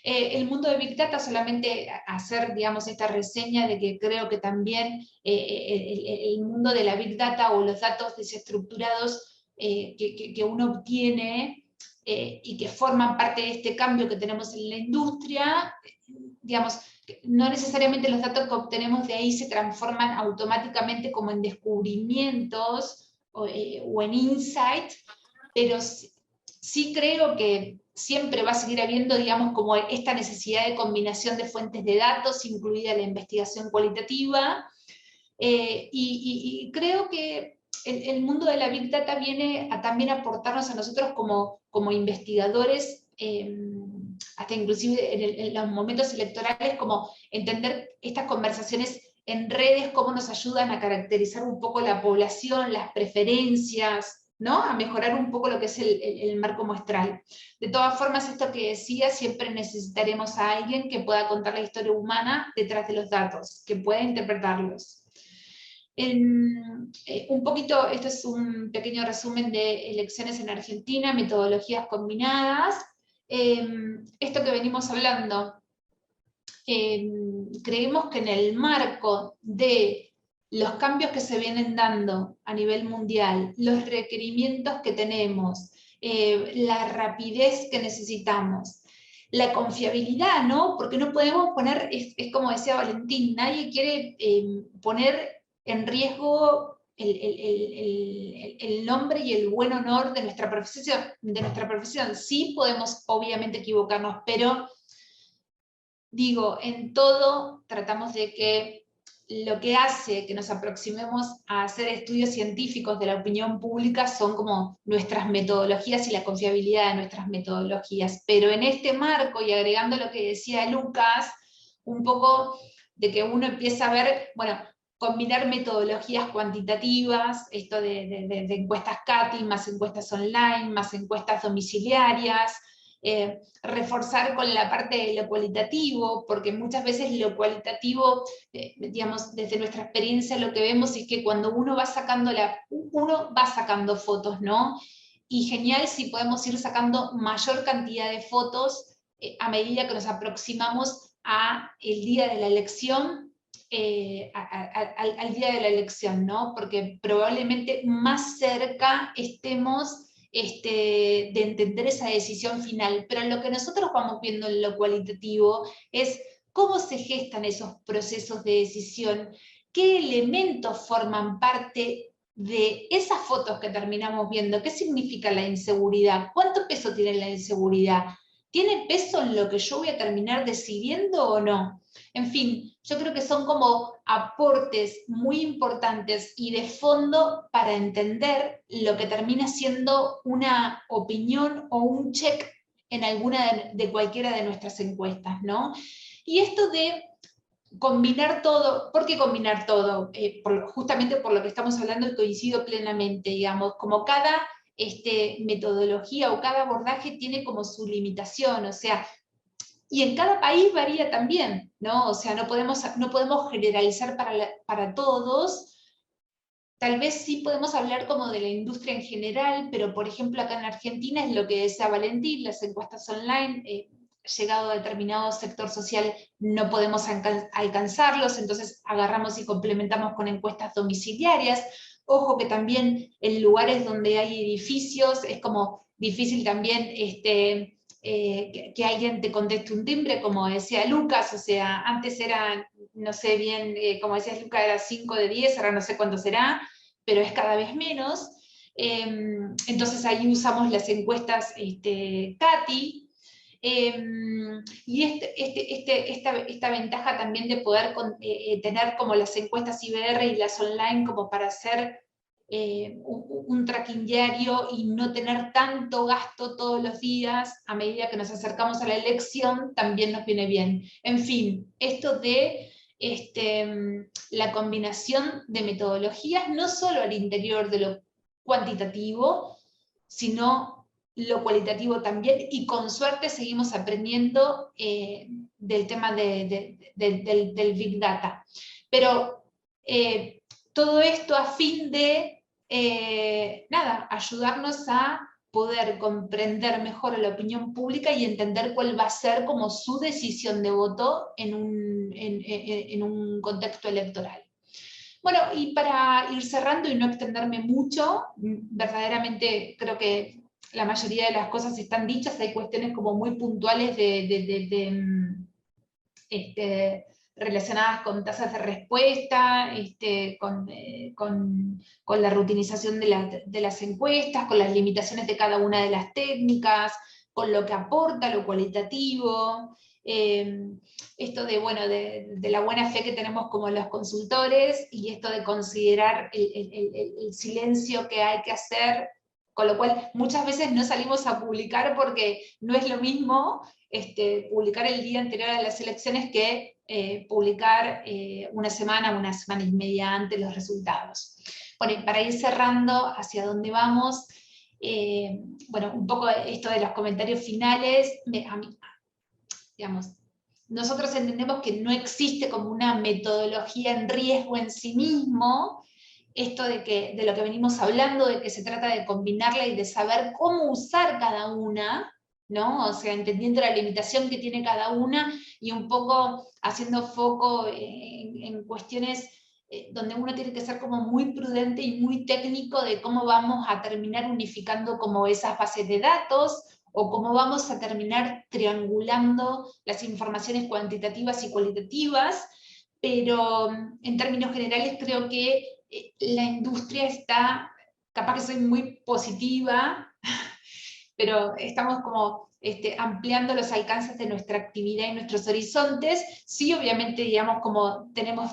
El mundo de Big Data, solamente hacer, digamos, esta reseña de que creo que también el mundo de la Big Data o los datos desestructurados que uno obtiene y que forman parte de este cambio que tenemos en la industria, digamos, no necesariamente los datos que obtenemos de ahí se transforman automáticamente como en descubrimientos o en insights, pero sí creo que siempre va a seguir habiendo, digamos, como esta necesidad de combinación de fuentes de datos, incluida la investigación cualitativa, y creo que el mundo de la Big Data viene a también aportarnos a nosotros como investigadores, hasta inclusive en los momentos electorales, como entender estas conversaciones en redes, cómo nos ayudan a caracterizar un poco la población, las preferencias, ¿no? A mejorar un poco lo que es el marco muestral. De todas formas, esto que decía, siempre necesitaremos a alguien que pueda contar la historia humana detrás de los datos, que pueda interpretarlos. Un poquito, esto es un pequeño resumen de elecciones en Argentina, metodologías combinadas. Esto que venimos hablando, creemos que en el marco de los cambios que se vienen dando a nivel mundial, los requerimientos que tenemos, la rapidez que necesitamos, la confiabilidad, ¿no? Porque no podemos poner, es como decía Valentín, nadie quiere poner en riesgo el nombre y el buen honor de nuestra profesión. Sí podemos obviamente equivocarnos, pero digo, en todo tratamos de que lo que hace que nos aproximemos a hacer estudios científicos de la opinión pública son como nuestras metodologías y la confiabilidad de nuestras metodologías. Pero en este marco, y agregando lo que decía Lucas, un poco de que uno empieza a ver, bueno, combinar metodologías cuantitativas, esto de encuestas CATI, más encuestas online, más encuestas domiciliarias, reforzar con la parte de lo cualitativo, porque muchas veces lo cualitativo, digamos, desde nuestra experiencia lo que vemos es que cuando uno va sacando fotos, ¿no? Y genial si podemos ir sacando mayor cantidad de fotos a medida que nos aproximamos al día de la elección, al día de la elección, ¿no? Porque probablemente más cerca estemos de entender esa decisión final, pero lo que nosotros vamos viendo en lo cualitativo es cómo se gestan esos procesos de decisión, qué elementos forman parte de esas fotos que terminamos viendo, qué significa la inseguridad, cuánto peso tiene la inseguridad, ¿tiene peso en lo que yo voy a terminar decidiendo o no? En fin, yo creo que son como aportes muy importantes y de fondo para entender lo que termina siendo una opinión o un check en alguna de cualquiera de nuestras encuestas, ¿no? Y esto de combinar todo, ¿por qué combinar todo? Justamente por lo que estamos hablando y coincido plenamente, digamos, como cada metodología o cada abordaje tiene como su limitación, o sea, y en cada país varía también, ¿no? O sea, no podemos generalizar para todos. Tal vez sí podemos hablar como de la industria en general, pero por ejemplo acá en Argentina es lo que decía Valentín, las encuestas online, llegado a determinado sector social no podemos alcanzarlos, entonces agarramos y complementamos con encuestas domiciliarias. Ojo que también en lugares donde hay edificios es como difícil también que alguien te conteste un timbre, como decía Lucas, o sea, antes era, no sé bien, como decías Lucas, era 5 de 10, ahora no sé cuánto será, pero es cada vez menos. Entonces ahí usamos las encuestas CATI, y esta ventaja también de poder tener como las encuestas IBR y las online como para hacer un tracking diario y no tener tanto gasto todos los días a medida que nos acercamos a la elección, también nos viene bien. En fin, esto de la combinación de metodologías, no solo al interior de lo cuantitativo, sino lo cualitativo también, y con suerte seguimos aprendiendo del tema del Big Data. Pero todo esto a fin de, ayudarnos a poder comprender mejor a la opinión pública y entender cuál va a ser como su decisión de voto en un contexto electoral. Bueno, y para ir cerrando y no extenderme mucho, verdaderamente creo que la mayoría de las cosas están dichas, hay cuestiones como muy puntuales relacionadas con tasas de respuesta, con la rutinización de las encuestas, con las limitaciones de cada una de las técnicas, con lo que aporta, lo cualitativo, esto de la buena fe que tenemos como los consultores, y esto de considerar el silencio que hay que hacer, con lo cual muchas veces no salimos a publicar porque no es lo mismo publicar el día anterior a las elecciones que publicar una semana y media antes los resultados. Bueno, y para ir cerrando hacia dónde vamos, bueno, un poco esto de los comentarios finales, digamos, nosotros entendemos que no existe como una metodología en riesgo en sí mismo, esto de lo que venimos hablando, de que se trata de combinarla y de saber cómo usar cada una, ¿no? O sea, entendiendo la limitación que tiene cada una y un poco haciendo foco en cuestiones donde uno tiene que ser como muy prudente y muy técnico de cómo vamos a terminar unificando como esas bases de datos, o cómo vamos a terminar triangulando las informaciones cuantitativas y cualitativas, pero en términos generales creo que la industria está, capaz que soy muy positiva, pero estamos como ampliando los alcances de nuestra actividad y nuestros horizontes. Sí, obviamente, digamos, como tenemos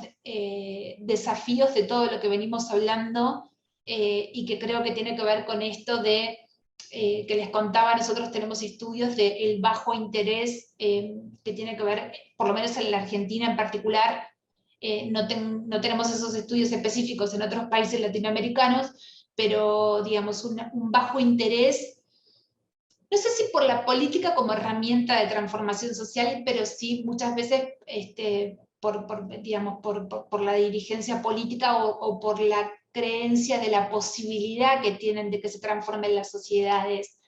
desafíos de todo lo que venimos hablando, y que creo que tiene que ver con esto de, que les contaba, nosotros tenemos estudios del bajo interés, que tiene que ver, por lo menos en la Argentina en particular, no tenemos esos estudios específicos en otros países latinoamericanos, pero digamos un bajo interés, no sé si por la política como herramienta de transformación social, pero sí muchas veces por la dirigencia política o por la creencia de la posibilidad que tienen de que se transformen las sociedades.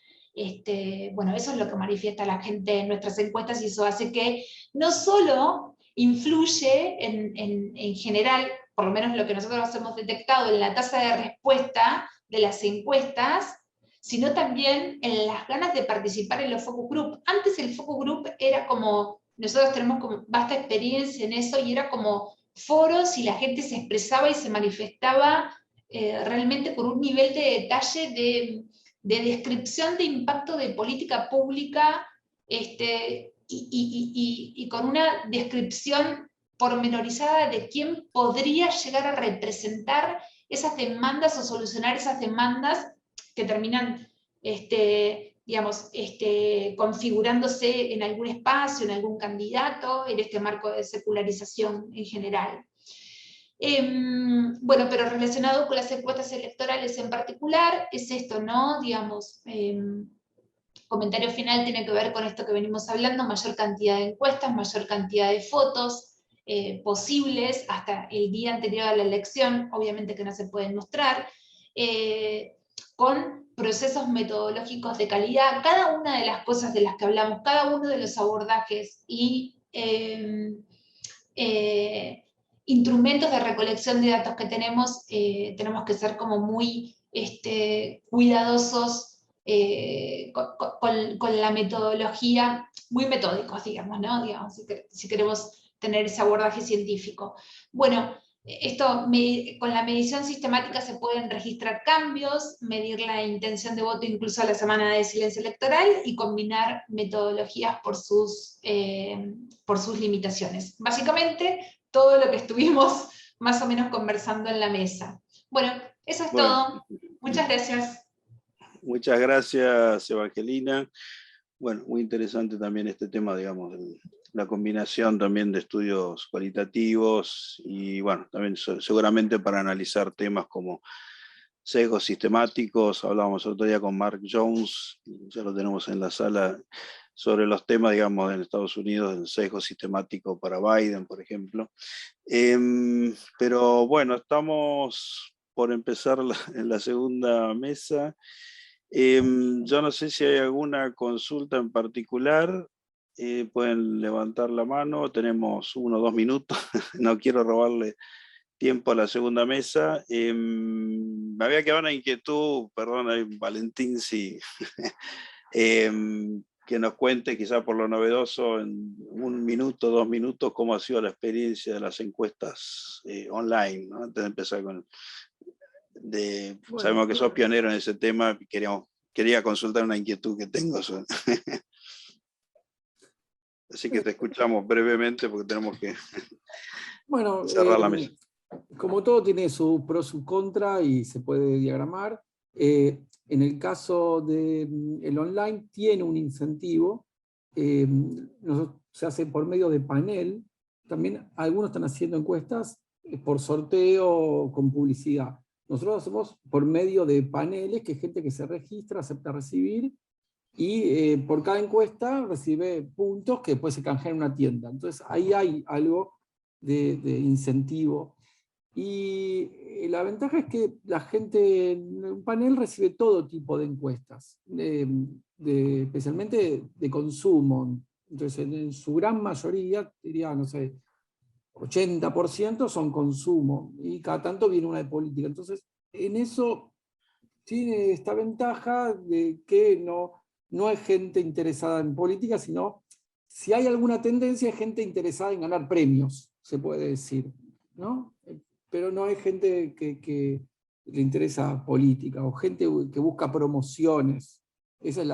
Bueno, eso es lo que manifiesta la gente en nuestras encuestas, y eso hace que no solo influye en general, por lo menos lo que nosotros hemos detectado en la tasa de respuesta de las encuestas, sino también en las ganas de participar en los focus group. Antes el focus group era como, nosotros tenemos como vasta experiencia en eso, y era como foros y la gente se expresaba y se manifestaba realmente con un nivel de detalle de descripción de impacto de política pública, y con una descripción pormenorizada de quién podría llegar a representar esas demandas o solucionar esas demandas que terminan configurándose en algún espacio, en algún candidato, en este marco de secularización en general. Bueno, pero relacionado con las encuestas electorales en particular, es esto, ¿no? Digamos, comentario final tiene que ver con esto que venimos hablando: mayor cantidad de encuestas, mayor cantidad de fotos posibles hasta el día anterior a la elección, obviamente que no se pueden mostrar, con procesos metodológicos de calidad. Cada una de las cosas de las que hablamos, cada uno de los abordajes y instrumentos de recolección de datos que tenemos que ser como muy cuidadosos con la metodología, muy metódicos, digamos, ¿no? Digamos, si queremos tener ese abordaje científico. Bueno, con la medición sistemática se pueden registrar cambios, medir la intención de voto incluso a la semana de silencio electoral, y combinar metodologías por sus limitaciones. Básicamente, todo lo que estuvimos más o menos conversando en la mesa. Bueno, eso es todo. Muchas gracias. Muchas gracias, Evangelina. Bueno, muy interesante también este tema, digamos, la combinación también de estudios cualitativos y, bueno, también seguramente para analizar temas como sesgos sistemáticos. Hablábamos el otro día con Mark Jones, ya lo tenemos en la sala, sobre los temas, digamos, en Estados Unidos, del sesgo sistemático para Biden, por ejemplo. Pero bueno, estamos por empezar en la segunda mesa. Yo no sé si hay alguna consulta en particular. Pueden levantar la mano, tenemos 1 o 2 minutos. No quiero robarle tiempo a la segunda mesa. Me había quedado una inquietud, perdón, Valentín, sí. que nos cuente, quizá por lo novedoso, en 1 minuto, 2 minutos, cómo ha sido la experiencia de las encuestas online, ¿no? Antes de empezar con... Bueno, sabemos que sos pionero en ese tema, quería consultar una inquietud que tengo. Así que te escuchamos brevemente porque tenemos que bueno, cerrar la mesa. como todo tiene su pro y su contra y se puede diagramar. En el caso del online tiene un incentivo, se hace por medio de panel. También algunos están haciendo encuestas por sorteo con publicidad. Nosotros hacemos por medio de paneles, que es gente que se registra, acepta recibir, y por cada encuesta recibe puntos que después se canjean en una tienda. Entonces ahí hay algo de incentivo. Y la ventaja es que la gente en un panel recibe todo tipo de encuestas, especialmente de consumo. Entonces, en su gran mayoría, diría, no sé, 80% son consumo, y cada tanto viene una de política. Entonces, en eso tiene esta ventaja de que no es gente interesada en política, sino, si hay alguna tendencia, es gente interesada en ganar premios, se puede decir, ¿no? Pero no hay gente que le interesa política, o gente que busca promociones. Esa es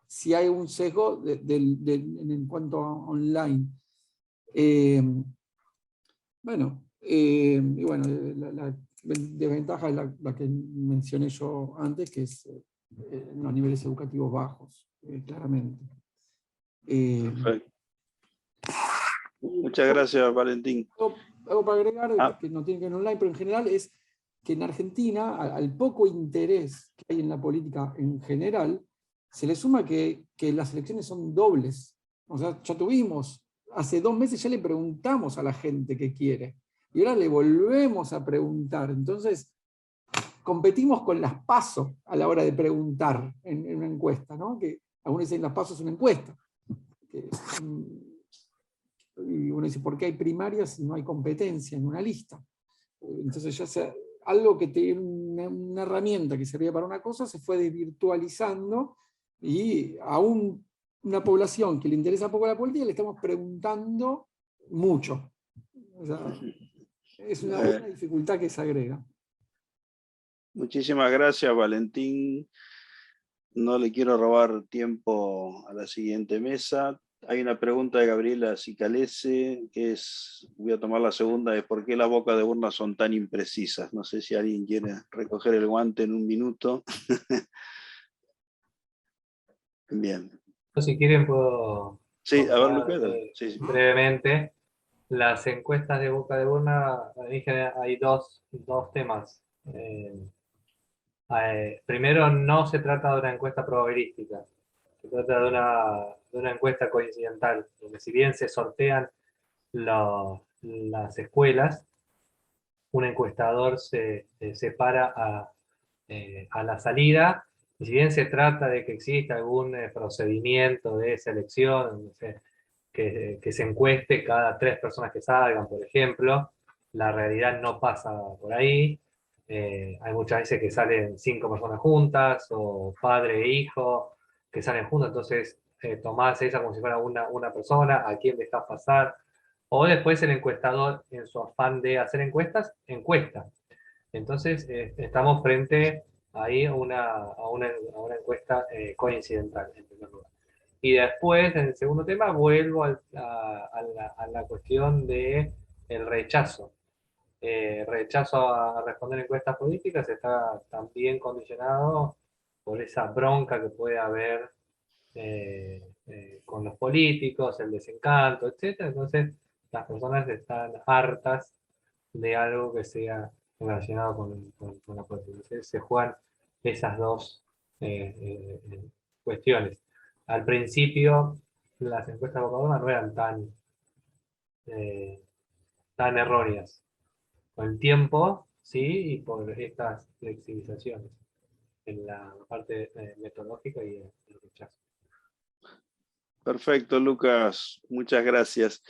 si hay un sesgo en cuanto a online. Y bueno, la desventaja es la que mencioné yo antes, que es los niveles educativos bajos, claramente. Perfecto. Muchas gracias, Valentín. Algo para agregar, que no tiene que ver online, pero en general es que en Argentina, al poco interés que hay en la política en general, se le suma que las elecciones son dobles. O sea, ya tuvimos, hace 2 meses ya le preguntamos a la gente qué quiere, y ahora le volvemos a preguntar. Entonces, competimos con las PASO a la hora de preguntar en una encuesta, ¿no? Que algunos dicen las PASO es una encuesta. Y uno dice, ¿por qué hay primarias si no hay competencia en una lista? Entonces ya sea algo que tiene una herramienta que servía para una cosa, se fue desvirtualizando, y a una población que le interesa poco la política le estamos preguntando mucho. O sea, es una dificultad que se agrega. Muchísimas gracias, Valentín. No le quiero robar tiempo a la siguiente mesa. Hay una pregunta de Gabriela Cicalese, que es, voy a tomar la segunda, es ¿por qué las bocas de urna son tan imprecisas? No sé si alguien quiere recoger el guante en 1 minuto. Bien. Yo, si quieren, puedo Sí, a ver, comentar, Lucas. Sí. brevemente. Las encuestas de boca de urna, en general, hay dos temas. Primero, no se trata de una encuesta probabilística, se trata de una encuesta coincidental, donde si bien se sortean las escuelas, un encuestador se separa a la salida, y si bien se trata de que exista algún procedimiento de selección, no sé, que se encueste cada 3 personas que salgan, por ejemplo, la realidad no pasa por ahí. Hay muchas veces que salen 5 personas juntas, o padre e hijo que salen juntos, entonces tomás esa como si fuera una persona, a quién dejas pasar, o después el encuestador, en su afán de hacer encuestas, encuesta. Entonces estamos frente ahí a una encuesta coincidental, en primer lugar. Y después, en el segundo tema, vuelvo a la cuestión del rechazo. Rechazo a responder encuestas políticas está también condicionado por esa bronca que puede haber con los políticos, el desencanto, etc. Entonces, las personas están hartas de algo que sea relacionado con la política. Entonces, se juegan esas dos cuestiones. Al principio, las encuestas votadoras no eran tan erróneas. Con el tiempo, sí, y por estas flexibilizaciones en la parte metodológica y el rechazo. Perfecto, Lucas. Muchas gracias.